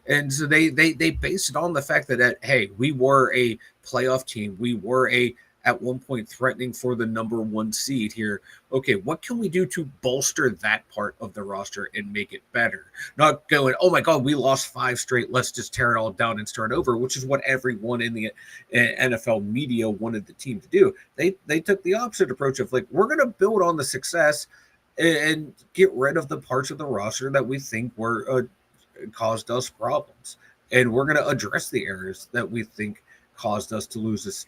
And so they based it on the fact that hey, we were a playoff team. We were a at one point threatening for the number 1 seed here. Okay, what can we do to bolster that part of the roster and make it better? Not going, oh my God, we lost 5 straight. Let's just tear it all down and start over, which is what everyone in the NFL media wanted the team to do. They took the opposite approach of like, we're going to build on the success and get rid of the parts of the roster that we think were caused us problems. And we're going to address the areas that we think caused us to lose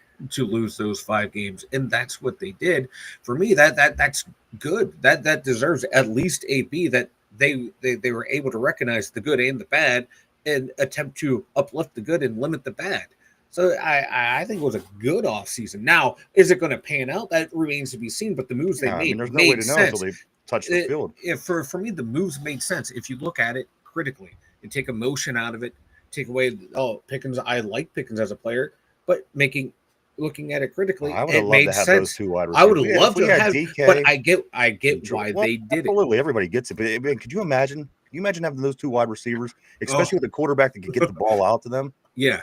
those 5 games, and that's what they did. For me, that's good. That deserves at least a B. That they were able to recognize the good and the bad, and attempt to uplift the good and limit the bad. So I think it was a good offseason. Now, is it going to pan out? That remains to be seen. But the moves they made there's no way to know until they touch the field. For me, the moves made sense if you look at it critically and take emotion out of it. Take away Pickens. I like Pickens as a player, but looking at it critically, I would it have loved made to have sense. those 2 wide receivers. I would have loved to have, DK, but I get why they did it. Absolutely, everybody gets it. But I mean, could you imagine? Can you imagine having those 2 wide receivers, especially with a quarterback that could get the ball out to them? Yeah.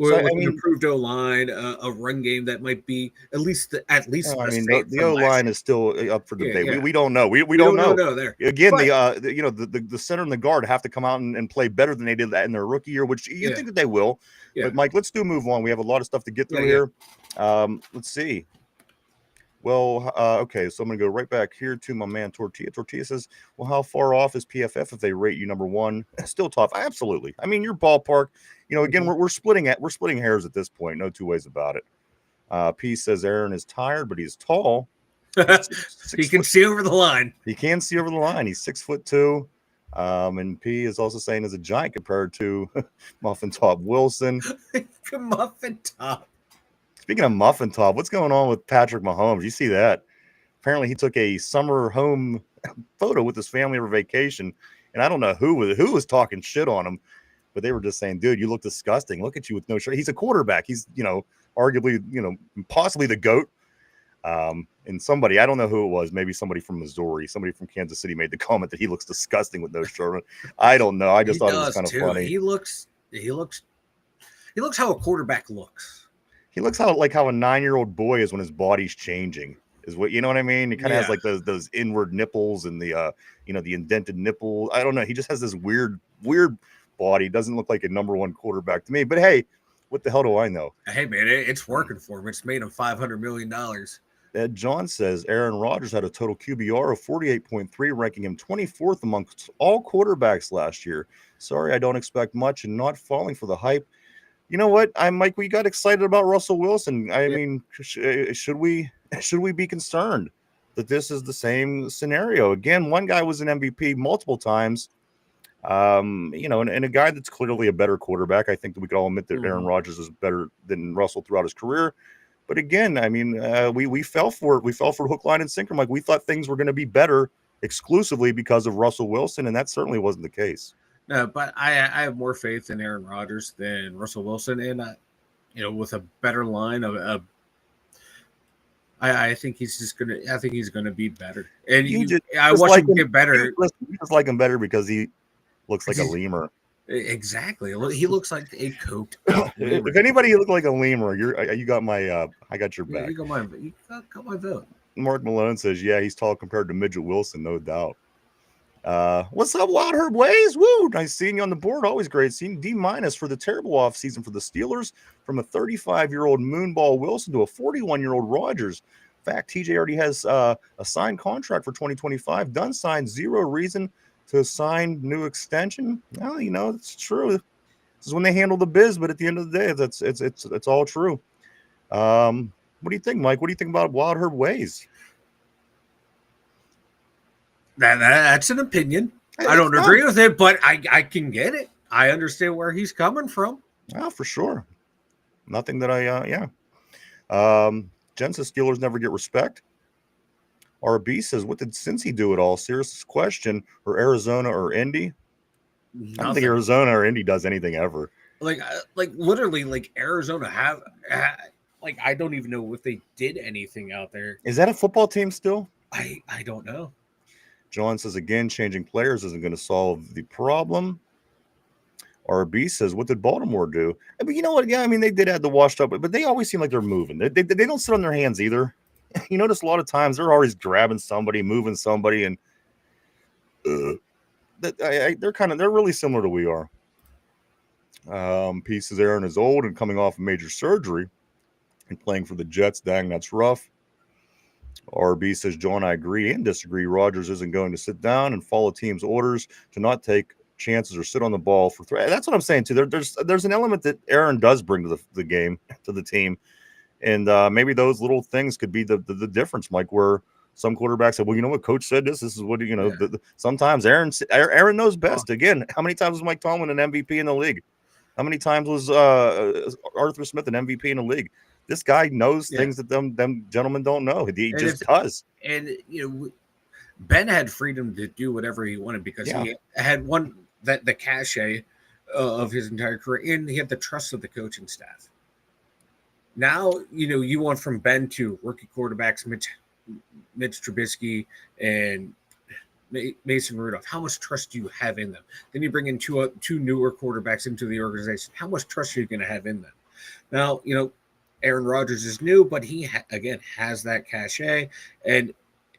Or with an improved O-line, a run game that might be at least. I mean, the O-line is still up for debate. Yeah. We don't know. We don't know. There. Again, but, the center and the guard have to come out and play better than they did that in their rookie year, which you think that they will. Yeah. But Mike, let's move on. We have a lot of stuff to get through here. Let's see. Well, okay, so I'm going to go right back here to my man Tortilla. Tortilla says, well, how far off is PFF if they rate you number 1? Still tough. Absolutely. I mean, your ballpark, again, we're splitting hairs at this point. No 2 ways about it. P says Aaron is tired, but he's tall. He can see over the line. He can see over the line. He's 6'2". And P is also saying is a giant compared to Muffin Top Wilson. Muffin Top. Speaking of Muffin Top, what's going on with Patrick Mahomes? You see that? Apparently, he took a summer home photo with his family over vacation, and I don't know who was talking shit on him, but they were just saying, "Dude, you look disgusting. Look at you with no shirt." He's a quarterback. He's arguably possibly the GOAT. And somebody, I don't know who it was, maybe somebody from Missouri, somebody from Kansas City made the comment that he looks disgusting with no shirt on. I don't know. I just thought it was kind of funny. He looks how a quarterback looks. He looks how a 9-year-old boy is when his body's changing. Is what you know what I mean? He kind of has like those inward nipples and the the indented nipple. I don't know. He just has this weird body. Doesn't look like a number 1 quarterback to me. But hey, what the hell do I know? Hey man, it's working for him. It's made him $500 million. Ed John says Aaron Rodgers had a total QBR of 48.3, ranking him 24th amongst all quarterbacks last year. Sorry, I don't expect much and not falling for the hype. You know what? Mike, we got excited about Russell Wilson. I mean, should we be concerned that this is the same scenario? Again, one guy was an MVP multiple times. And a guy that's clearly a better quarterback. I think that we could all admit that Aaron Rodgers is better than Russell throughout his career. But again, I mean, we fell for it. We fell for hook, line, and sinker. Like we thought things were going to be better exclusively because of Russell Wilson, and that certainly wasn't the case. No, but I have more faith in Aaron Rodgers than Russell Wilson, and with a better line I think he's gonna be better. And I watch him get better. You just like him better because he looks like a lemur. Exactly. He looks like a coked. If anybody looked like a lemur, you got my I got your back. You got my vote. Mark Malone says, yeah, he's tall compared to Midget Wilson, no doubt. What's up, Wild Herb Ways? Woo! Nice seeing you on the board. Always great seeing D- for the terrible offseason for the Steelers, from a 35-year-old Moonball Wilson to a 41-year-old Rodgers. In fact, TJ already has a signed contract for 2025. Done signed, 0 reason to sign new extension. Well, it's true. This is when they handle the biz, but at the end of the day, it's all true. What do you think, Mike? What do you think about Wild Herb Ways? That's an opinion. I don't agree with it, but I can get it. I understand where he's coming from. Oh, for sure. Nothing that Jen says Steelers never get respect. RB says, what did Cincy do at all? Serious question. Or Arizona or Indy? Nothing. I don't think Arizona or Indy does anything ever. Like literally, like Arizona have I don't even know if they did anything out there. Is that a football team still? I don't know. John says, again, changing players isn't going to solve the problem. RB says, what did Baltimore do? But you know what? Yeah, I mean, they did add the washed up, but they always seem like they're moving. They don't sit on their hands either. You notice a lot of times they're always grabbing somebody, moving somebody, and they're really similar to we are. Pieces Aaron is old and coming off a major surgery and playing for the Jets. Dang, that's rough. RB says, John, I agree and disagree. Rodgers isn't going to sit down and follow team's orders to not take chances or sit on the ball for three. That's what I'm saying too. There's an element that Aaron does bring to the game, to the team, and maybe those little things could be the difference, Mike. Where some quarterbacks say, "Well, you know what, Coach said this. This is what you know." Yeah. Sometimes Aaron knows best. Again, how many times was Mike Tomlin an MVP in the league? How many times was Arthur Smith an MVP in the league? This guy knows things that them gentlemen don't know. He just does. And Ben had freedom to do whatever he wanted because he had the cachet of his entire career, and he had the trust of the coaching staff. Now, you want from Ben to rookie quarterbacks, Mitch Trubisky and Mason Rudolph. How much trust do you have in them? Then you bring in two newer quarterbacks into the organization. How much trust are you going to have in them? Now, Aaron Rodgers is new, but he, again, has that cachet, and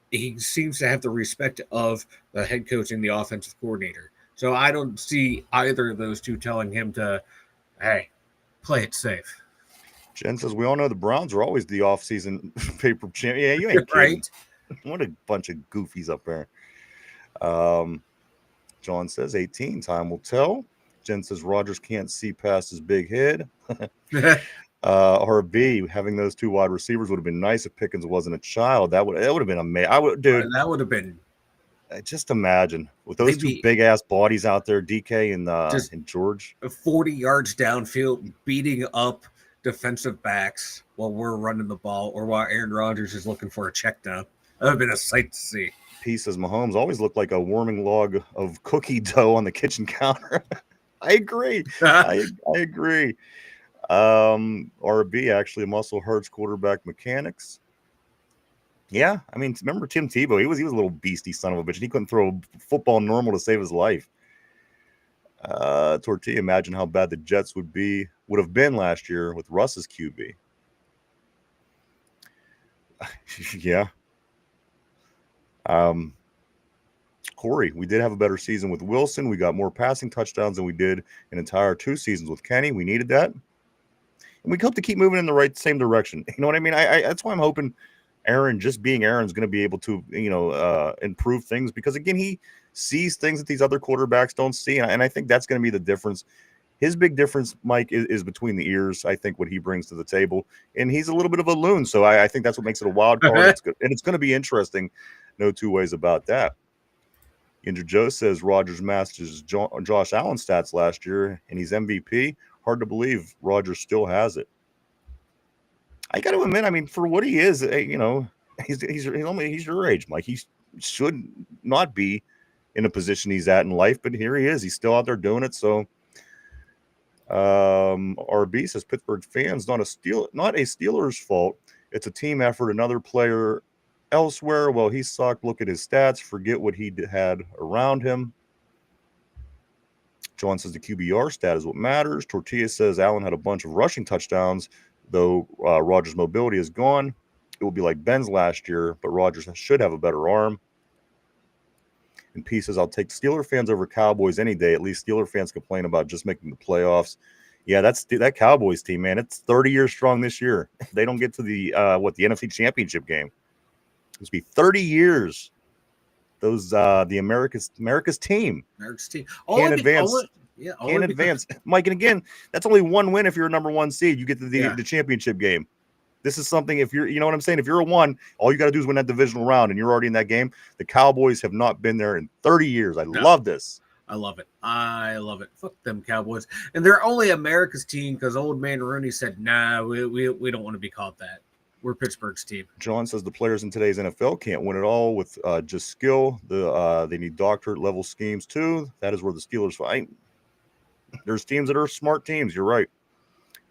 he seems to have the respect of the head coach and the offensive coordinator. So I don't see either of those two telling him to, hey, play it safe. Jen says, we all know the Browns are always the offseason paper champion. Yeah, you ain't kidding. Right. What a bunch of goofies up there. John says, 18, time will tell. Jen says, Rodgers can't see past his big head. RB, having those two wide receivers would have been nice if Pickens wasn't a child. That would have been amazing. That would have been. Just imagine with those two big ass bodies out there, DK and George, 40 yards downfield, beating up defensive backs while we're running the ball, or while Aaron Rodgers is looking for a check down. That would have been a sight to see. P says Mahomes always looked like a warming log of cookie dough on the kitchen counter. I agree. I agree. RB actually muscle hurts quarterback mechanics. Yeah, I mean, remember Tim Tebow? He was a little beastie son of a bitch, and he couldn't throw a football normal to save his life. Tortilla, imagine how bad the Jets would have been last year with Russ's QB. Yeah. Corey, we did have a better season with Wilson. We got more passing touchdowns than we did an entire 2 seasons with Kenny. We needed that. And we hope to keep moving in the same direction. You know what I mean? That's why I'm hoping Aaron, just being Aaron, is going to be able to, improve things, because again, he sees things that these other quarterbacks don't see. And I think that's going to be the difference. His big difference, Mike, is between the ears. I think what he brings to the table, and he's a little bit of a loon. So I think that's what makes it a wild card. It's good, and it's going to be interesting. No two ways about that. Yinzer Joe says Rodgers matches Josh Allen stats last year, and he's MVP. Hard to believe Rodgers still has it. I got to admit, I mean, for what he is, he's your age, Mike. He should not be in a position he's at in life, but here he is. He's still out there doing it. So, RB says Pittsburgh fans, not a Steelers' fault. It's a team effort. Another player elsewhere, well, he sucked. Look at his stats. Forget what he had around him. John says the QBR stat is what matters. Tortilla says Allen had a bunch of rushing touchdowns, though Rodgers' mobility is gone. It will be like Ben's last year, but Rodgers should have a better arm. And P says, I'll take Steeler fans over Cowboys any day. At least Steeler fans complain about just making the playoffs. Yeah, that Cowboys team, man. It's 30 years strong this year. They don't get to the NFC Championship game. It's be 30 years. Those the America's team. America's team. Can't advance. Can't advance. Mike, and again, that's only one win if you're a number 1 seed. You get to the championship game. This is something, if you're, you know what I'm saying? If you're a 1, all you got to do is win that divisional round, and you're already in that game. The Cowboys have not been there in 30 years. I love this. I love it. Fuck them Cowboys. And they're only America's team because old man Rooney said, nah, we don't want to be called that. We're Pittsburgh's team. John says the players in today's NFL can't win it all with just skill. They need doctorate level schemes too. That is where the Steelers fight. There's teams that are smart teams. You're right,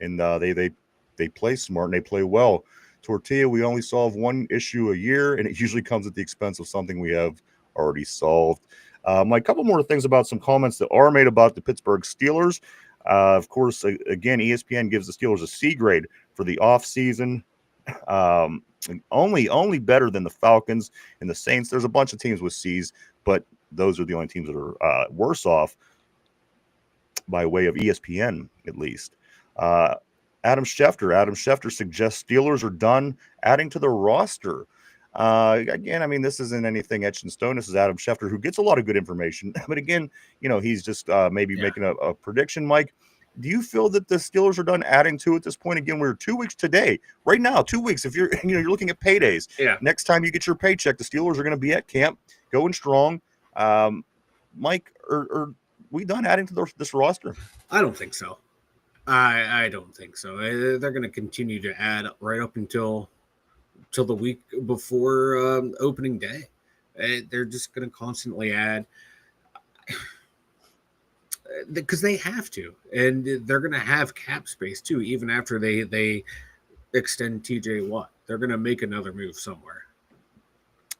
and they play smart and they play well. Tortilla, we only solve one issue a year, and it usually comes at the expense of something we have already solved. A couple more things about some comments that are made about the Pittsburgh Steelers. Of course, again, ESPN gives the Steelers a C grade for the offseason. Only better than the Falcons and the Saints. There's a bunch of teams with C's, but those are the only teams that are worse off by way of ESPN, at least. Adam Schefter suggests Steelers are done adding to the roster. Again, I mean, this isn't anything etched in stone. This is Adam Schefter, who gets a lot of good information. But again, he's just maybe making a prediction. Mike, do you feel that the Steelers are done adding to at this point? Again, we're 2 weeks today, right now, 2 weeks. If you're you're looking at paydays, next time you get your paycheck, the Steelers are going to be at camp, going strong. Mike, are we done adding to this roster? I don't think so. I don't think so. They're going to continue to add right up until the week before opening day. They're just going to constantly add because they have to, and they're going to have cap space too. Even after they extend TJ Watt, they're going to make another move somewhere.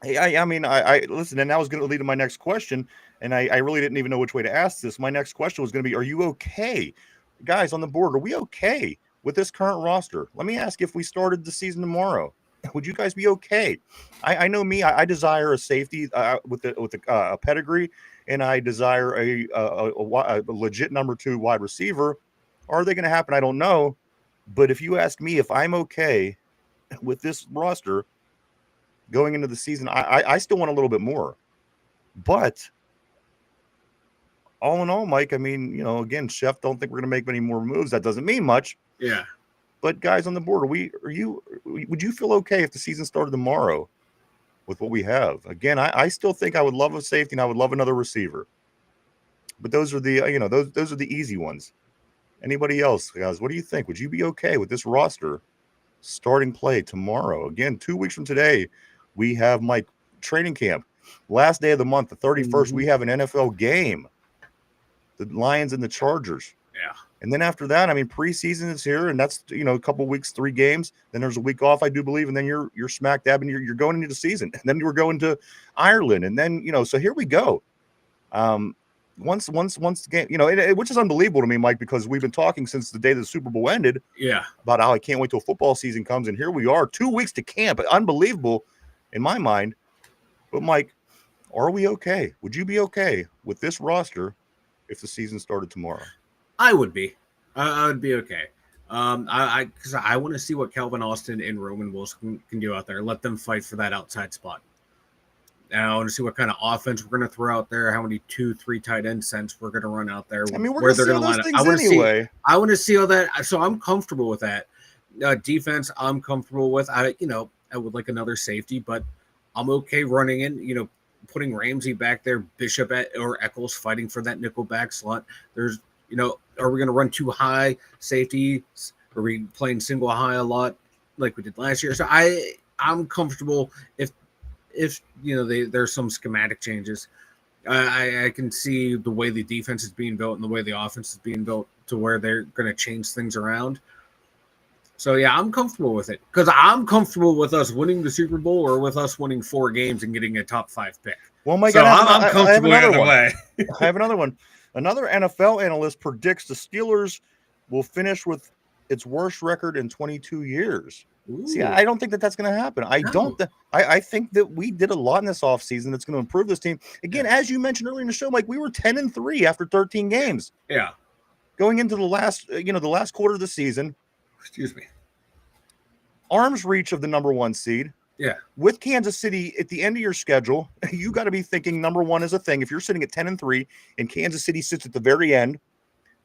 Hey, I mean, I listen, and that was going to lead to my next question, and I really didn't even know which way to ask this. My next question was going to be, are you okay, guys on the board? Are we okay with this current roster? Let me ask, if we started the season tomorrow, would you guys be okay? I know me. I desire a safety with a pedigree, and I desire a legit number 2 wide receiver. Are they going to happen? I don't know. But if you ask me if I'm okay with this roster going into the season, I still want a little bit more. But all in all, Mike, I mean, again, Chef, don't think we're going to make many more moves. That doesn't mean much. Yeah. But guys on the board, would you feel okay if the season started tomorrow with what we have? Again, I still think I would love a safety and I would love another receiver. But those are the those are the easy ones. Anybody else, guys? What do you think? Would you be okay with this roster starting play tomorrow? Again, 2 weeks from today, we have Mike training camp. Last day of the month, the 31st, we have an NFL game. The Lions and the Chargers. Yeah. And then after that, I mean, preseason is here, and that's a couple weeks, 3 games. Then there's a week off, I do believe, and then you're smack dab, and you're going into the season. And then we're going to Ireland, and then so here we go. Once the game, which is unbelievable to me, Mike, because we've been talking since the day the Super Bowl ended. Yeah. About how I can't wait till football season comes, and here we are, 2 weeks to camp. Unbelievable in my mind. But Mike, are we okay? Would you be okay with this roster if the season started tomorrow? I would be. I would be okay. Because I want to see what Calvin Austin and Roman Wilson can do out there. Let them fight for that outside spot. And I want to see what kind of offense we're going to throw out there. How many 2-3 tight end sets we're going to run out there. I mean, we're going to line up. I want to see all that. So I'm comfortable with that. Defense, I'm comfortable with. I would like another safety, but I'm okay running in. Putting Ramsey back there, Bishop or Eccles fighting for that nickel back slot. There's, are we going to run too high safety? Are we playing single high a lot like we did last year? So I'm comfortable if there's some schematic changes. I can see the way the defense is being built and the way the offense is being built to where they're going to change things around. So, yeah, I'm comfortable with it because I'm comfortable with us winning the Super Bowl or with us winning 4 games and getting a top 5 pick. Well, Mike, so I'm comfortable either way. I have another one. Another NFL analyst predicts the Steelers will finish with its worst record in 22 years. Ooh. See, I don't think that's going to happen. I think that we did a lot in this offseason that's going to improve this team. Again, as you mentioned earlier in the show, Mike, we were 10-3 after 13 games. Yeah. Going into the last quarter of the season. Excuse me. Arm's reach of the number 1 seed. Yeah. With Kansas City at the end of your schedule, you got to be thinking number 1 is a thing. If you're sitting at 10-3 and Kansas City sits at the very end,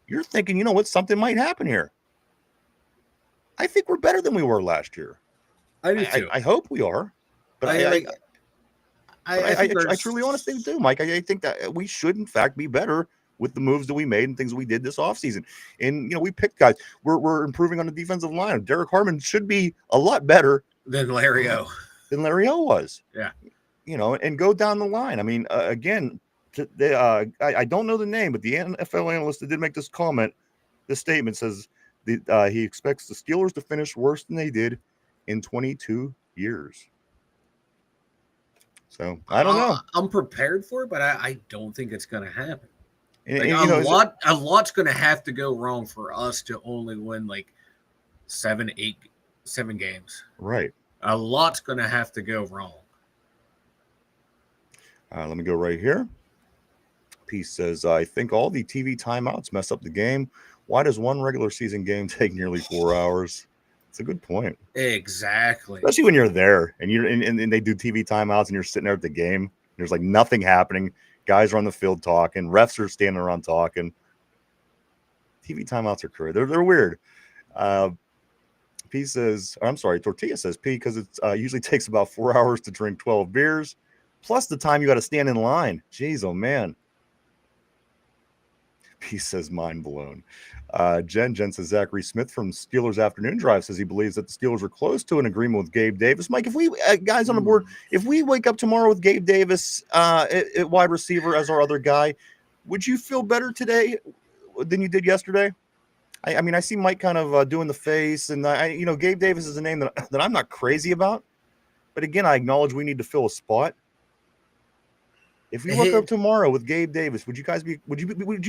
you're thinking, you know what, something might happen here. I think we're better than we were last year. I do too. I hope we are. But I truly honestly do, Mike. I think that we should, in fact, be better with the moves that we made and things we did this offseason. And, we picked guys. We're improving on the defensive line. Derek Harmon should be a lot better than Larry O. was. Yeah. And go down the line. I mean, again, I don't know the name, but the NFL analyst that did make this comment, this statement says he expects the Steelers to finish worse than they did in 22 years. So I don't know. I'm prepared for it, but I don't think it's going to happen. And, A lot's going to have to go wrong for us to only win like 7 games. Right. A lot's going to have to go wrong. Let me go right here. Peace says, I think all the TV timeouts mess up the game. Why does one regular season game take nearly 4 hours? It's a good point. Exactly. Especially when you're there and and they do TV timeouts and you're sitting there at the game. There's like nothing happening. Guys are on the field talking. Refs are standing around talking. TV timeouts are crazy. They're weird. P says, I'm sorry, Tortilla says P because it usually takes about 4 hours to drink 12 beers, plus the time you got to stand in line. Jeez, oh man. P says, mind blown. Jen says, Zachary Smith from Steelers Afternoon Drive says he believes that the Steelers are close to an agreement with Gabe Davis. Mike, if we guys on the board, if we wake up tomorrow with Gabe Davis at wide receiver as our other guy, would you feel better today than you did yesterday? I mean, I see Mike kind of doing the face, and Gabe Davis is a name that I'm not crazy about. But again, I acknowledge we need to fill a spot. If we woke up tomorrow with Gabe Davis, would you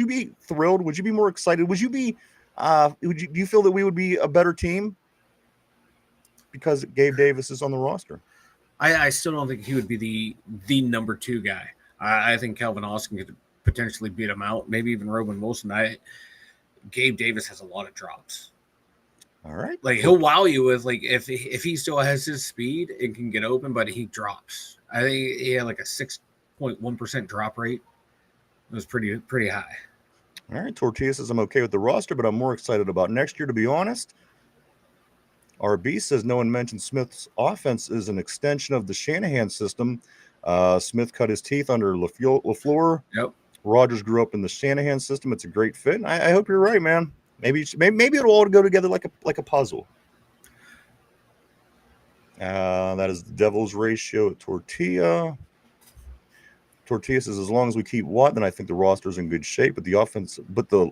be thrilled? Would you be more excited? Would you be do you feel that we would be a better team because Gabe Davis is on the roster? I still don't think he would be the number 2 guy. I think Calvin Austin could potentially beat him out, maybe even Roman Wilson. Gabe Davis has a lot of drops. All right. Like he'll wow you with like if he still has his speed and can get open, but he drops. I think he had like a 6.1% drop rate. It was pretty high. All right. Tortilla says I'm okay with the roster, but I'm more excited about next year, to be honest. RB says no one mentioned Smith's offense is an extension of the Shanahan system. Smith cut his teeth under LaFleur. Yep. Rodgers grew up in the Shanahan system. It's a great fit. I hope you're right, man. Maybe it'll all go together like a puzzle. That is the Devil's Ratio at Tortilla. Tortilla says, as long as we keep Watt, then I think the roster's in good shape. But the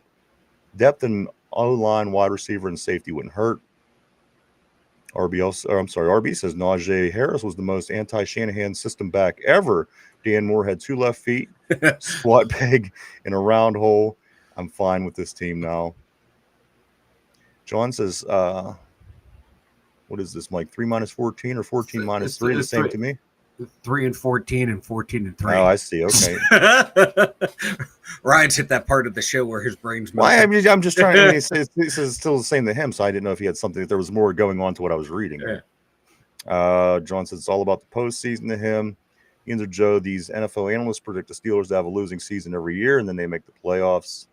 depth in O-line, wide receiver, and safety wouldn't hurt. RB says Najee Harris was the most anti-Shanahan system back ever. Dan Moore had 2 left feet, squat peg, and a round hole. I'm fine with this team now. John says, what is this, Mike? 3 minus 14 or 14 minus 3? The same to me. 3 and 14 and 14 and 3. Oh, I see. Okay. Ryan's hit that part of the show where his brain's melting. Well, I'm just trying to say it's still the same to him, so I didn't know if he had something, if there was more going on to what I was reading. Yeah. John says it's all about the postseason to him. Yinzer Joe, these NFL analysts predict the Steelers to have a losing season every year, and then they make the playoffs.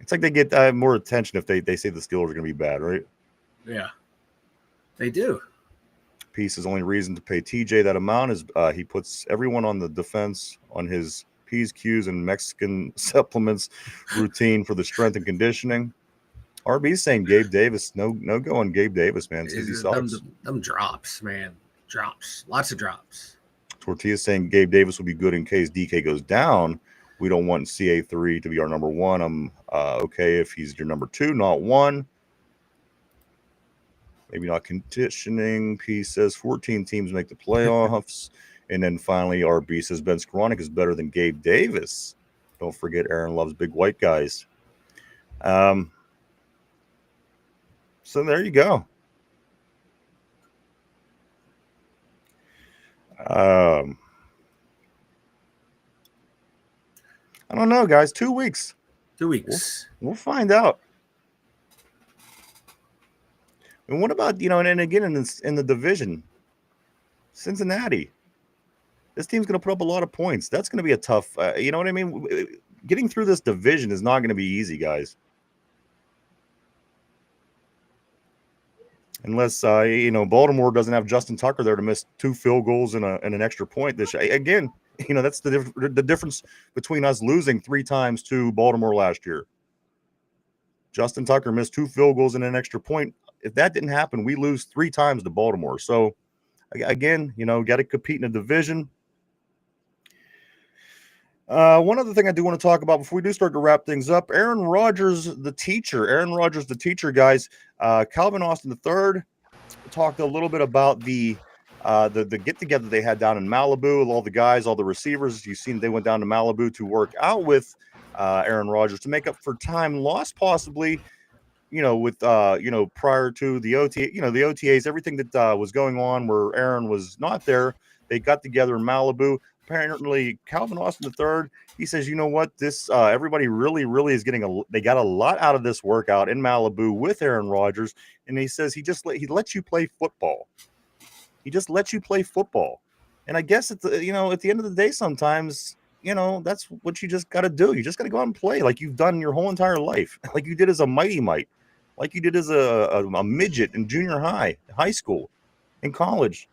It's like they get more attention if they say the Steelers are going to be bad, right? Yeah, they do. Peace's only reason to pay TJ that amount is he puts everyone on the defense on his P's, Q's, and Mexican supplements routine for the strength and conditioning. RB's saying Gabe Davis, no go on Gabe Davis, man. He sucks. Them drops, man. Drops. Lots of drops. Tortilla's saying Gabe Davis will be good in case DK goes down. We don't want CA3 to be our number 1. I'm okay if he's your number 2, not 1. Maybe not conditioning. P says 14 teams make the playoffs. And then finally, RB says Ben Skoranek is better than Gabe Davis. Don't forget Aaron loves big white guys. So there you go. I don't know, guys. 2 weeks. 2 weeks. We'll find out. And what about, and again, in the division, Cincinnati, this team's going to put up a lot of points. That's going to be a tough, you know what I mean? Getting through this division is not going to be easy, guys. Unless, Baltimore doesn't have Justin Tucker there to miss 2 field goals and an extra point. Again, that's the difference between us losing 3 times to Baltimore last year. Justin Tucker missed 2 field goals and an extra point. If that didn't happen, we lose 3 times to Baltimore. So, again, got to compete in a division. One other thing I do want to talk about before we do start to wrap things up, Aaron Rodgers, the teacher, guys. Calvin Austin III talked a little bit about the the get together they had down in Malibu, all the guys, all the receivers. You've seen they went down to Malibu to work out with Aaron Rodgers to make up for time lost, possibly. With prior to the the OTAs, everything that was going on where Aaron was not there, they got together in Malibu. Apparently, Calvin Austin III, he says, you know what, this everybody really, really is they got a lot out of this workout in Malibu with Aaron Rodgers, and he says he lets you play football. He just lets you play football, and I guess at the end of the day, sometimes that's what you just got to do. You just got to go out and play like you've done your whole entire life, like you did as a mighty mite, like you did as a midget in junior high school, in college.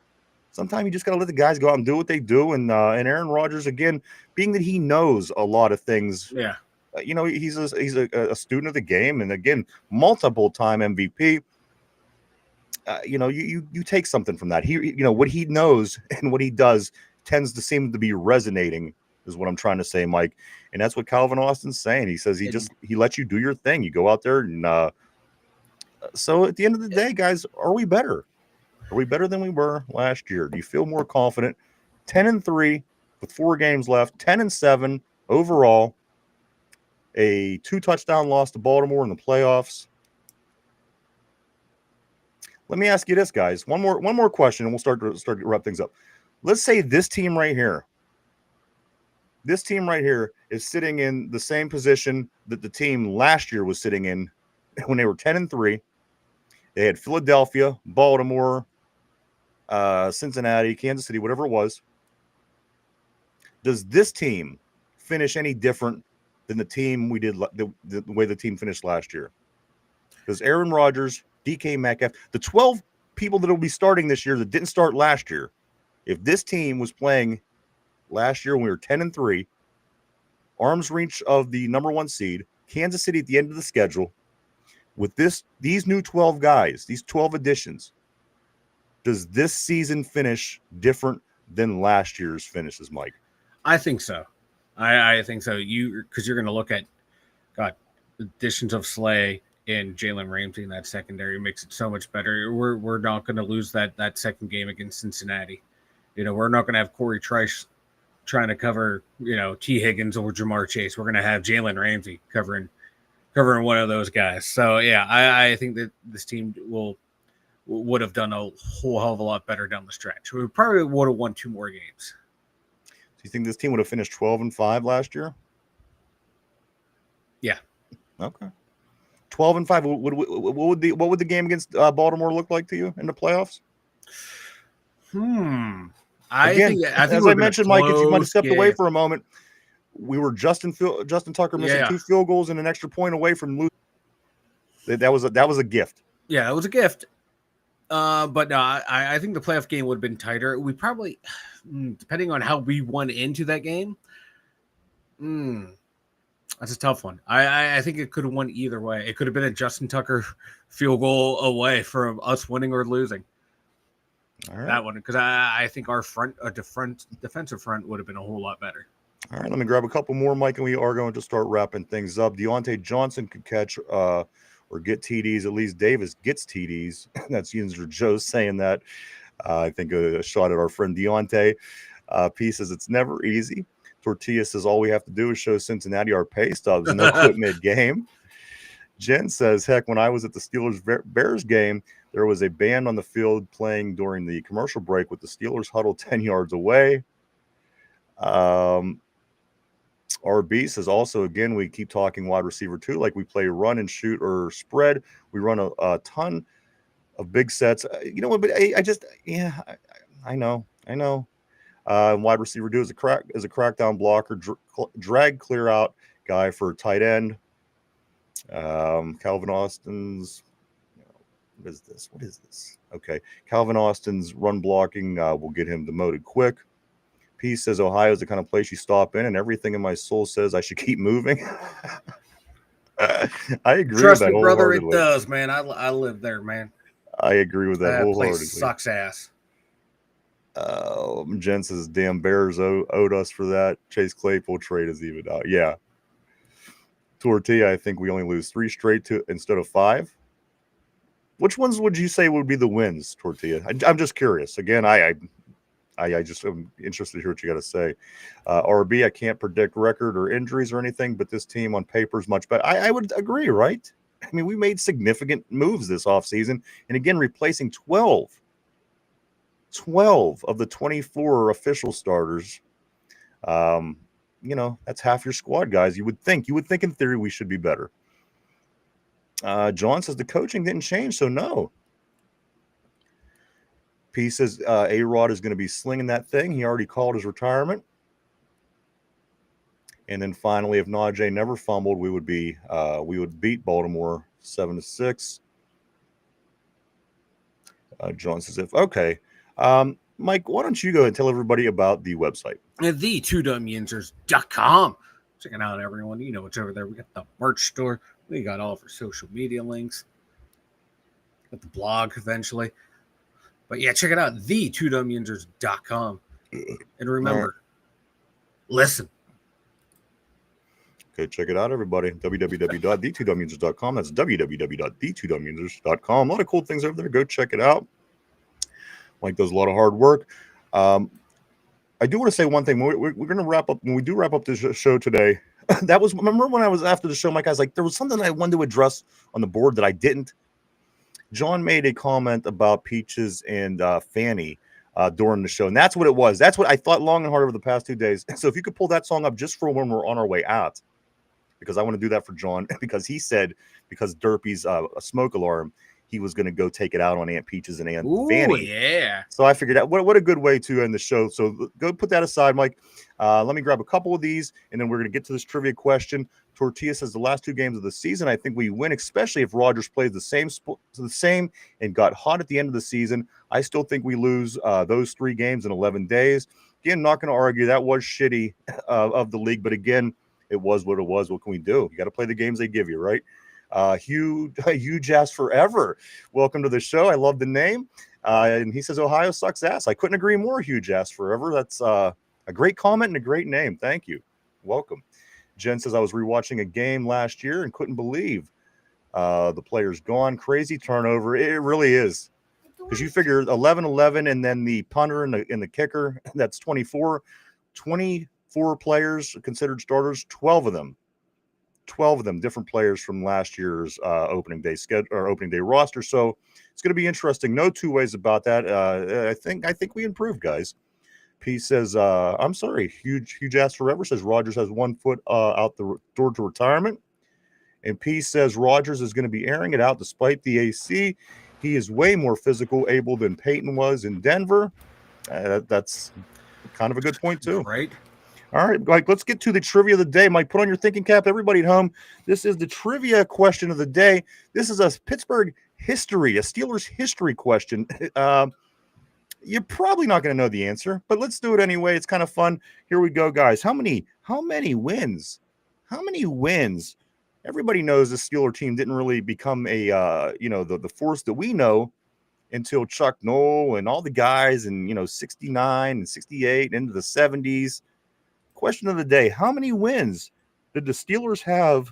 Sometimes you just got to let the guys go out and do what they do. And Aaron Rodgers, again, being that he knows a lot of things, yeah, he's a student of the game, and again, multiple time MVP. You take something from that. What he knows and what he does tends to seem to be resonating, is what I'm trying to say, Mike. And that's what Calvin Austin's saying. He says he lets you do your thing. You go out there and so at the end of the day, guys, are we better? Are we better than we were last year? Do you feel more confident? 10-3 with 4 games left, 10-7 overall. A 2-touchdown loss to Baltimore in the playoffs. Let me ask you this, guys. One more question, and we'll start to wrap things up. Let's say this team right here is sitting in the same position that the team last year was sitting in when they were 10-3. They had Philadelphia, Baltimore, Cincinnati, Kansas City, whatever it was. Does this team finish any different than the team we did, the way the team finished last year? Because Aaron Rodgers, DK Metcalf, the 12 people that will be starting this year that didn't start last year, if this team was playing last year when we were 10-3, arm's reach of the number 1 seed, Kansas City at the end of the schedule, with these new 12 guys, these 12 additions, does this season finish different than last year's finishes, Mike? I think so. I think so. Because you're going to look at, additions of Slay and Jalen Ramsey in that secondary makes it so much better. We're not going to lose that second game against Cincinnati. We're not going to have Corey Trice trying to cover, T. Higgins or Jamar Chase. We're going to have Jalen Ramsey covering one of those guys. So, yeah, I think that this team would have done a whole hell of a lot better down the stretch. We probably would have won 2 more games. Do you think this team would have finished 12-5 last year? Yeah. Okay. 12-5. What would the game against Baltimore look like to you in the playoffs? I think as I mentioned, Mike, if you might have stepped away for a moment, we were Justin Tucker missing 2 field goals and an extra point away from losing. That was a gift. Yeah, it was a gift. But no, I think the playoff game would have been tighter. We probably, depending on how we won into that game, that's a tough one. I think it could have won either way. It could have been a Justin Tucker field goal away from us winning or losing. All right. That one, because I think our defensive front would have been a whole lot better. All right, let me grab a couple more, Mike, and we are going to start wrapping things up. Deontay Johnson could catch or get TDs. At least Davis gets TDs. That's Yinzer Joe saying that. I think a shot at our friend Deontay. P says it's never easy. Tortilla says all we have to do is show Cincinnati our pay stubs and they'll quit mid-game. Jen says, heck, when I was at the Steelers-Bears game, there was a band on the field playing during the commercial break with the Steelers huddled 10 yards away. RB says also, again, we keep talking wide receiver too, like we play run and shoot or spread. We run a ton of big sets. But I know. Wide receiver do is a crackdown blocker, drag clear out guy for tight end. Calvin Austin's, what is this? Okay. Calvin Austin's run blocking will get him demoted quick. P says Ohio is the kind of place you stop in, and everything in my soul says I should keep moving. I agree. Trust with that me, brother, it does, man. I live there, man. I agree with that wholeheartedly. Place sucks ass. Jen says, damn Bears owed us for that. Chase Claypool trade is even out. Yeah. Tortilla, I think we only lose 3 straight instead of 5. Which ones would you say would be the wins, Tortilla? I'm just curious. Again, I just am interested to hear what you got to say. RB, I can't predict record or injuries or anything, but this team on paper is much better. I would agree, right? I mean, we made significant moves this offseason. And again, replacing 12 of the 24 official starters. That's half your squad, guys. You would think in theory we should be better. John says the coaching didn't change, so no. P says A-Rod is going to be slinging that thing. He already called his retirement. And then finally, if Najee never fumbled, we would beat Baltimore 7-6. John says okay. Mike, why don't you go and tell everybody about the website? The2dumbyinzers.com. Check it out, everyone. You know what's over there. We got the merch store. We got all of our social media links. Got the blog eventually. But yeah, check it out. The2dumbyinzers.com. And remember, listen. Okay, check it out, everybody. www.the2dumbyinzers.com. That's www.the2dumbyinzers.com. A lot of cool things over there. Go check it out. Mike does a lot of hard work. I do want to say one thing. We're going to wrap up. When we do wrap up this show today, remember when I was after the show, Mike, I was like, there was something I wanted to address on the board that I didn't. John made a comment about Peaches and Fanny during the show, and that's what it was. That's what I thought long and hard over the past 2 days. So if you could pull that song up just for when we're on our way out, because I want to do that for John, because he said because Derpy's a smoke alarm, he was going to go take it out on Aunt Peaches and Aunt Fanny. Yeah. So I figured out what a good way to end the show. So go put that aside, Mike. Let me grab a couple of these, and then we're going to get to this trivia question. Tortilla says the last 2 games of the season, I think we win, especially if Rodgers plays the same and got hot at the end of the season. I still think we lose those 3 games in 11 days. Again, not going to argue that was shitty of the league, but again, it was what it was. What can we do? You got to play the games they give you, right? Hugh Jazz Forever. Welcome to the show. I love the name. And he says Ohio sucks ass. I couldn't agree more, Hugh Jazz Forever. That's a great comment and a great name. Thank you. Welcome. Jen says I was rewatching a game last year and couldn't believe the player's gone. Crazy turnover. It really is. Because you figure 11-11 and then the punter and the kicker, that's 24. 24 players considered starters, 12 of them different players from last year's opening day roster. So it's going to be interesting. No two ways about that. I think we improved, guys. P says, I'm sorry. Huge ass forever says Rodgers has 1 foot out the door to retirement. And P says Rodgers is going to be airing it out despite the AC. He is way more physical able than Peyton was in Denver. That's kind of a good point too. Right. All right, Mike, let's get to the trivia of the day. Mike, put on your thinking cap. Everybody at home, this is the trivia question of the day. This is a Pittsburgh history, a Steelers history question. You're probably not going to know the answer, but let's do it anyway. It's kind of fun. Here we go, guys. How many wins? How many wins? Everybody knows the Steeler team didn't really become the force that we know until Chuck Noll and all the guys in 69 and 68 into the 70s. Question of the day: how many wins did the Steelers have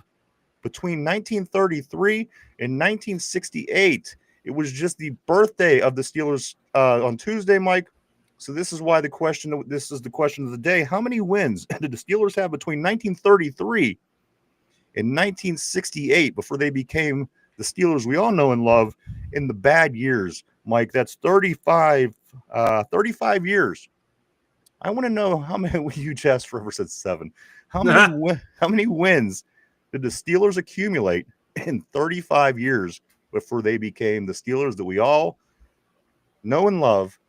between 1933 and 1968? It was just the birthday of the Steelers on Tuesday, Mike. So this is the question of the day. How many wins did the Steelers have between 1933 and 1968 before they became the Steelers we all know and love in the bad years, Mike? That's 35 years. I want to know how many. You just forever said 7. How many wins did the Steelers accumulate in 35 years before they became the Steelers that we all know and love?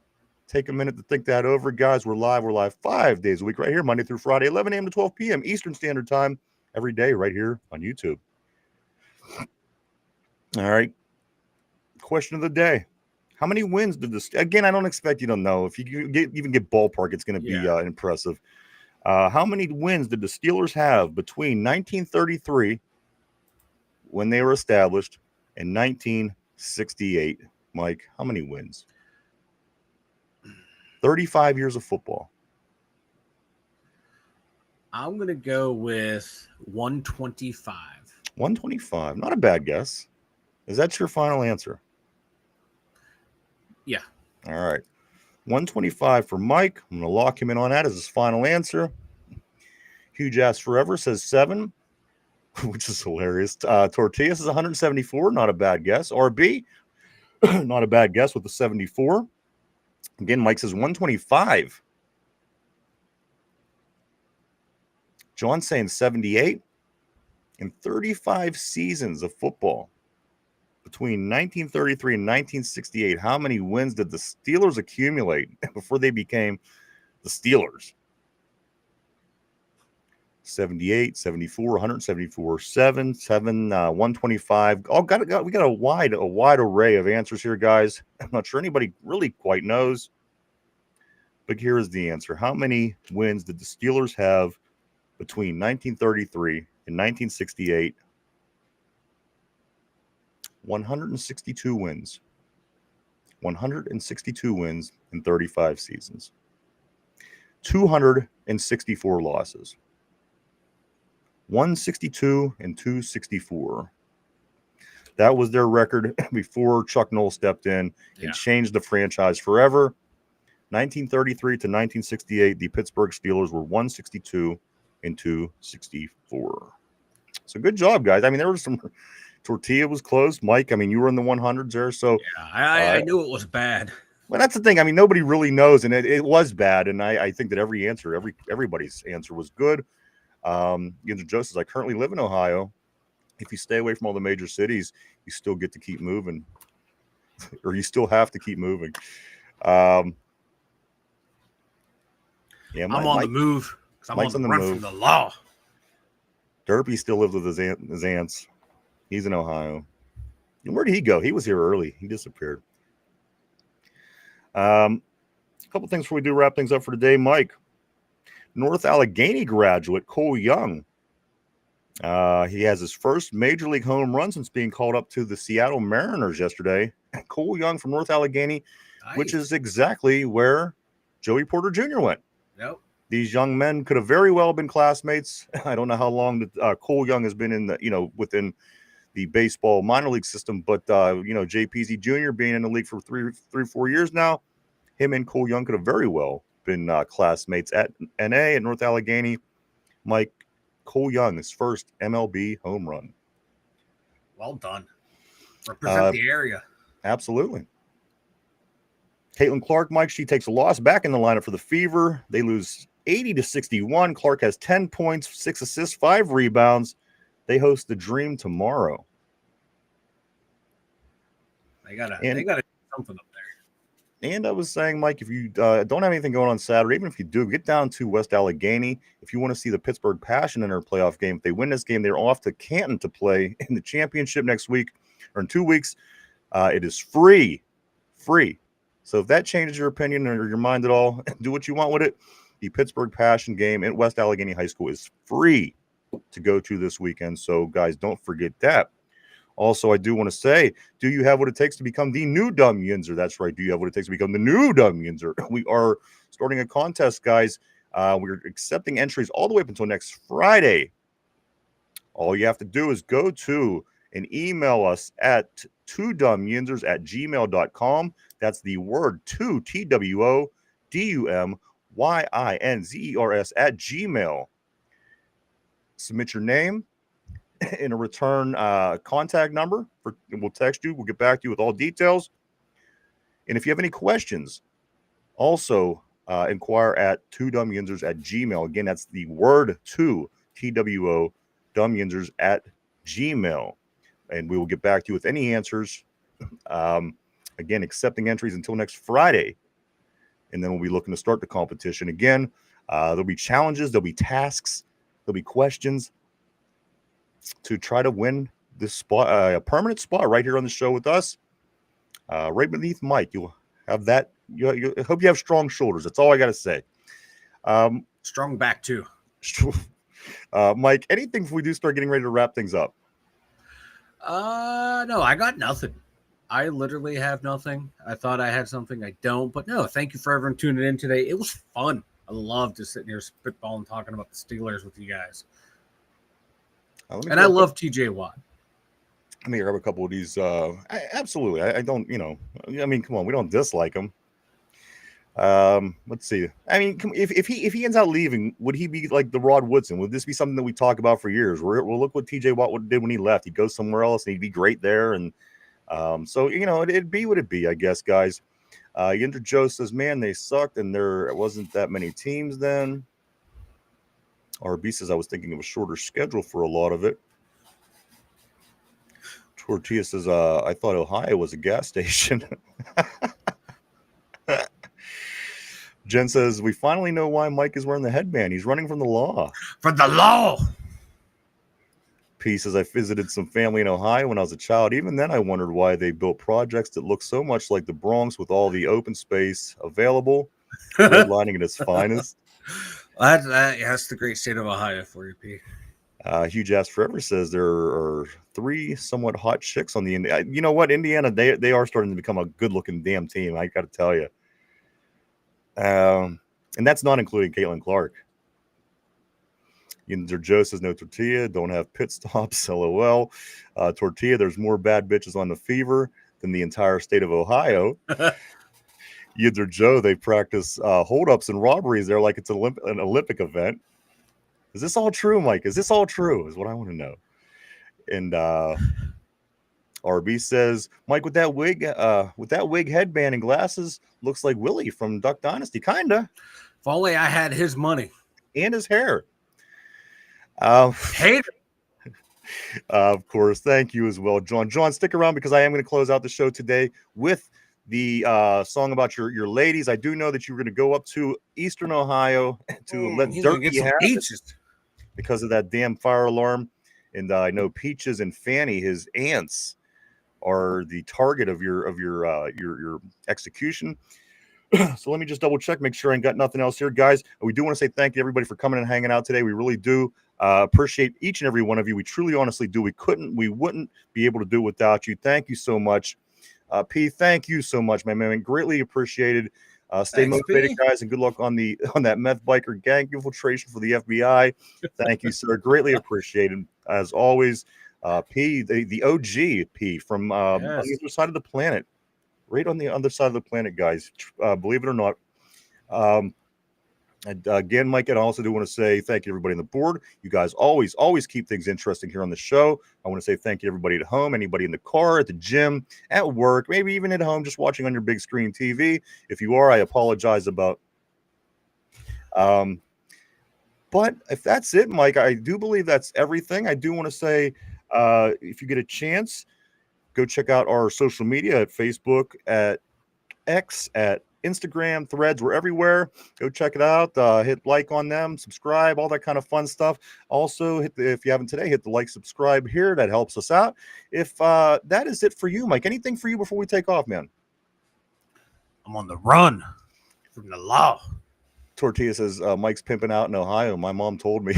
Take a minute to think that over, guys. We're live 5 days a week, right here, Monday through Friday, 11 a.m. to 12 p.m. Eastern Standard Time, every day, right here on YouTube. All right. Question of the day. How many wins did this? Again, I don't expect you to know. If you even get ballpark, it's going to be impressive. How many wins did the Steelers have between 1933, when they were established, and 1968? Mike, how many wins? 35 years of football. I'm going to go with 125. 125. Not a bad guess. Is that your final answer? Yeah. All right. 125 for Mike. I'm going to lock him in on that as his final answer. Huge Ass Forever says 7, which is hilarious. Tortillas is 174. Not a bad guess. RB, not a bad guess with the 74. Again, Mike says 125. John saying 78. In 35 seasons of football between 1933 and 1968, how many wins did the Steelers accumulate before they became the Steelers? 78, 74, 174, 7, 125. We got a wide array of answers here, guys. I'm not sure anybody really quite knows. But here is the answer. How many wins did the Steelers have between 1933 and 1968? 162 wins. 162 wins in 35 seasons. 264 losses. 162 and 264. That was their record before Chuck Noll stepped in and changed the franchise forever. 1933 to 1968, the Pittsburgh Steelers were 162 and 264. So good job, guys. I mean, there was some Tortilla was close. Mike, I mean, you were in the 100s there. So yeah, I knew it was bad. Well, that's the thing. I mean, nobody really knows, and it was bad. And I think that everybody's answer was good. Yinzer Joe says, I currently live in Ohio. If you stay away from all the major cities, you still get to keep moving, or you still have to keep moving. Yeah, I'm on the move because I'm on the run from the law. Derpy still lives with his aunts. He's in Ohio. And where did he go? He was here early. He disappeared. A couple things before we do wrap things up for today, Mike. North Allegheny graduate Cole Young. He has his first major league home run since being called up to the Seattle Mariners yesterday. Cole Young from North Allegheny, which is exactly where Joey Porter Jr. went. Yep. These young men could have very well been classmates. I don't know how long that Cole Young has been in the, within the baseball minor league system, but JPZ Jr. being in the league for 4 years now, him and Cole Young could have very well been classmates at NA at North Allegheny. Mike, Cole Young, his first MLB home run. Well done. Represent the area. Absolutely. Caitlin Clark, Mike, she takes a loss back in the lineup for the Fever. They lose 80-61. Clark has 10 points, 6 assists, 5 rebounds. They host the Dream tomorrow. They gotta do something up there. And I was saying, Mike, if you don't have anything going on Saturday, even if you do, get down to West Allegheny. If you want to see the Pittsburgh Passion in their playoff game, if they win this game, they're off to Canton to play in the championship next week or in 2 weeks. It is free. So if that changes your opinion or your mind at all, do what you want with it. The Pittsburgh Passion game at West Allegheny High School is free to go to this weekend. So, guys, don't forget that. Also, I do want to say, do you have what it takes to become the new Dumb Yinzer? That's right. Do you have what it takes to become the new Dumb Yinzer? We are starting a contest, guys. We're accepting entries all the way up until next Friday. All you have to do is go to and email us at 2dumbYinzers@gmail.com. That's the word 2, TWODUMYINZERS @gmail. Submit your name and a return contact number. We'll text you. We'll get back to you with all details. And if you have any questions, also inquire at 2dumbYinzers@gmail. Again, that's the word 2, TWO, dumbYinzers@gmail. And we will get back to you with any answers. Again, accepting entries until next Friday. And then we'll be looking to start the competition again. There'll be challenges. There'll be tasks. There'll be questions to try to win this spot, a permanent spot right here on the show with us. Right beneath Mike. You'll have that. I hope you have strong shoulders. That's all I got to say. Strong back, too. Mike, anything if we do start getting ready to wrap things up? No, I got nothing. I literally have nothing. I thought I had something. I don't. But no, thank you for everyone tuning in today. It was fun. I love to sit here spitballing talking about the Steelers with you guys. And I love TJ Watt. Let me grab a couple of these. Absolutely. I don't, I mean, come on, we don't dislike him. Let's see. I mean, if he ends up leaving, would he be like the Rod Woodson? Would this be something that we talk about for years? Well, look what TJ Watt did when he left. He'd go somewhere else and he'd be great there. And so, it'd be what it'd be, I guess, guys. Yinzer Joe says, man, they sucked and there wasn't that many teams then. RB says, I was thinking of a shorter schedule for a lot of it. Tortilla says, I thought Ohio was a gas station. Jen says, we finally know why Mike is wearing the headband. He's running from the law. From the law. P says, I visited some family in Ohio when I was a child. Even then, I wondered why they built projects that look so much like the Bronx with all the open space available, redlining at its finest. That's the great state of Ohio for you, P. Huge Ass Forever says there are 3 somewhat hot chicks on the Indiana. You know what? Indiana, they are starting to become a good-looking damn team. I got to tell you. And that's not including Caitlin Clark. Yinzer Joe says, no Tortilla, don't have pit stops, LOL. Tortilla, there's more bad bitches on the Fever than the entire state of Ohio. Yinzer Joe, they practice holdups and robberies there like it's an Olympic event. Is this all true, Mike? Is this all true? Is what I want to know. And RB says, Mike, with that wig headband and glasses, looks like Willie from Duck Dynasty, kinda. If only I had his money and his hair. Hater. Of course, thank you as well, John. John, stick around because I am going to close out the show today with the song about your ladies. I do know that you were going to go up to Eastern Ohio to let Dirty have it because of that damn fire alarm. And I know Peaches and Fanny, his aunts, are the target of your execution. So let me just double check, make sure I ain't got nothing else here, guys. We do want to say thank you everybody for coming and hanging out today. We really do appreciate each and every one of you. We truly, honestly do. We wouldn't be able to do it without you. Thank you so much. P, thank you so much, my man. Greatly appreciated. Stay motivated, guys, and good luck on that meth biker gang infiltration for the FBI. Thank you, sir. Greatly appreciated as always. P, the OG P from on the other side of the planet. Right on the other side of the planet, guys. Believe it or not. And again, Mike, I also do want to say thank you, everybody on the board. You guys always keep things interesting here on the show. I want to say thank you, everybody at home, anybody in the car, at the gym, at work, maybe even at home, just watching on your big screen TV. If you are, I apologize about. But if that's it, Mike, I do believe that's everything. I do want to say, if you get a chance, go check out our social media at Facebook, at X, at Instagram, Threads. We're everywhere. Go check it out. Hit like on them, subscribe, all that kind of fun stuff. Also, if you haven't today, hit the like, subscribe here. That helps us out. If that is it for you, Mike, anything for you before we take off, man? I'm on the run from the law. Tortilla says, Mike's pimping out in Ohio. My mom told me.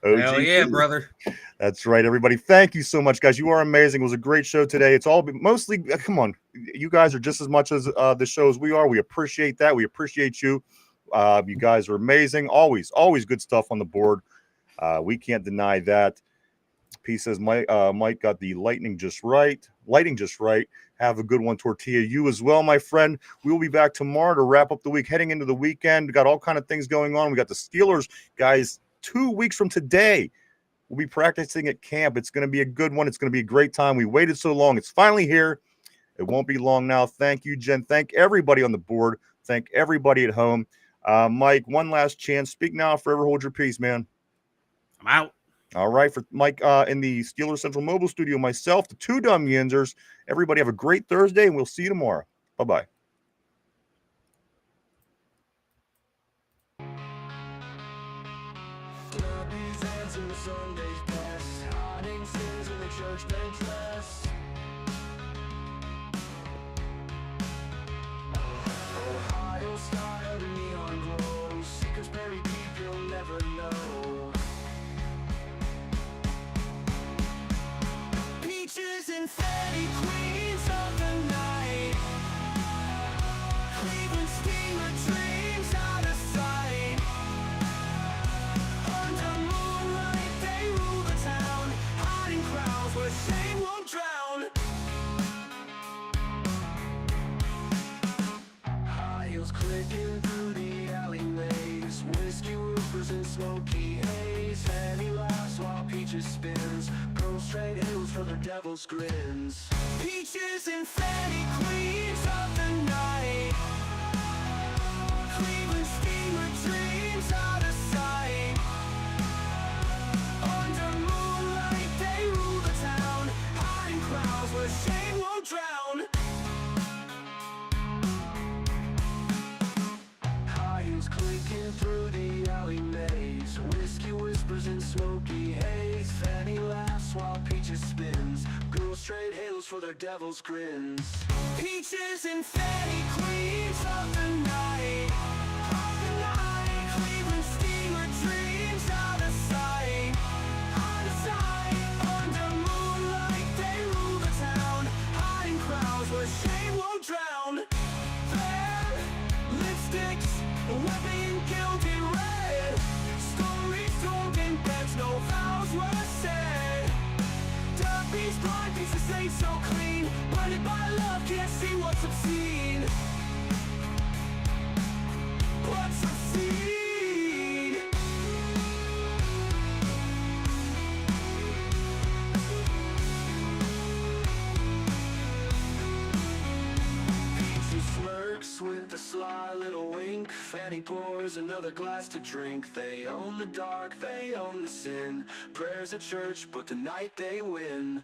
Hell yeah, brother. That's right, everybody. Thank you so much, guys. You are amazing. It was a great show today. It's all mostly, come on, you guys are just as much as the show as we are. We appreciate that. We appreciate you. You guys are amazing. Always good stuff on the board. We can't deny that. P says, Mike got the lighting just right. Have a good one, Tortilla. You as well, my friend. We will be back tomorrow to wrap up the week, heading into the weekend. We got all kind of things going on. We got the Steelers, guys. 2 weeks from today, we'll be practicing at camp. It's going to be a good one. It's going to be a great time. We waited so long. It's finally here. It won't be long now. Thank you, Jen. Thank everybody on the board. Thank everybody at home. Mike, one last chance. Speak now, forever hold your peace, man. I'm out. All right, for Mike in the Steelers Central Mobile Studio, myself, the two dumb Yinzers, everybody have a great Thursday, and we'll see you tomorrow. Bye-bye. Peaches and fatty queens of the night, Cleveland steamer dreams out of sight. Under moonlight they rule the town. Peaches spins, girls straight heels for their devil's grins. Peaches and Fanny, queens of the night. Cleveland steamer dreams out of sight. Under moonlight they rule the town, hiding crowds where shame won't drown. High heels clinking through the alley maze, whiskey whispers in smoky haze. Fanny laughs while Peaches spins, girls straight heels for their devil's grins. Peaches and Fanny, queens of the night. Cleveland steamer dreams out of sight. Out of sight. Under moonlight they rule the town, hiding crowds where shame won't drown. Their lipsticks, webbing gilded red. Stories told in beds, no vows were said. Derby's blind pieces ain't so clean, blinded by love, can't see what's obscene. What's obscene? Peachy smirks with a sly little wink. Fanny pours another glass to drink. They own the dark, they own the sin. Prayers at church, but tonight they win.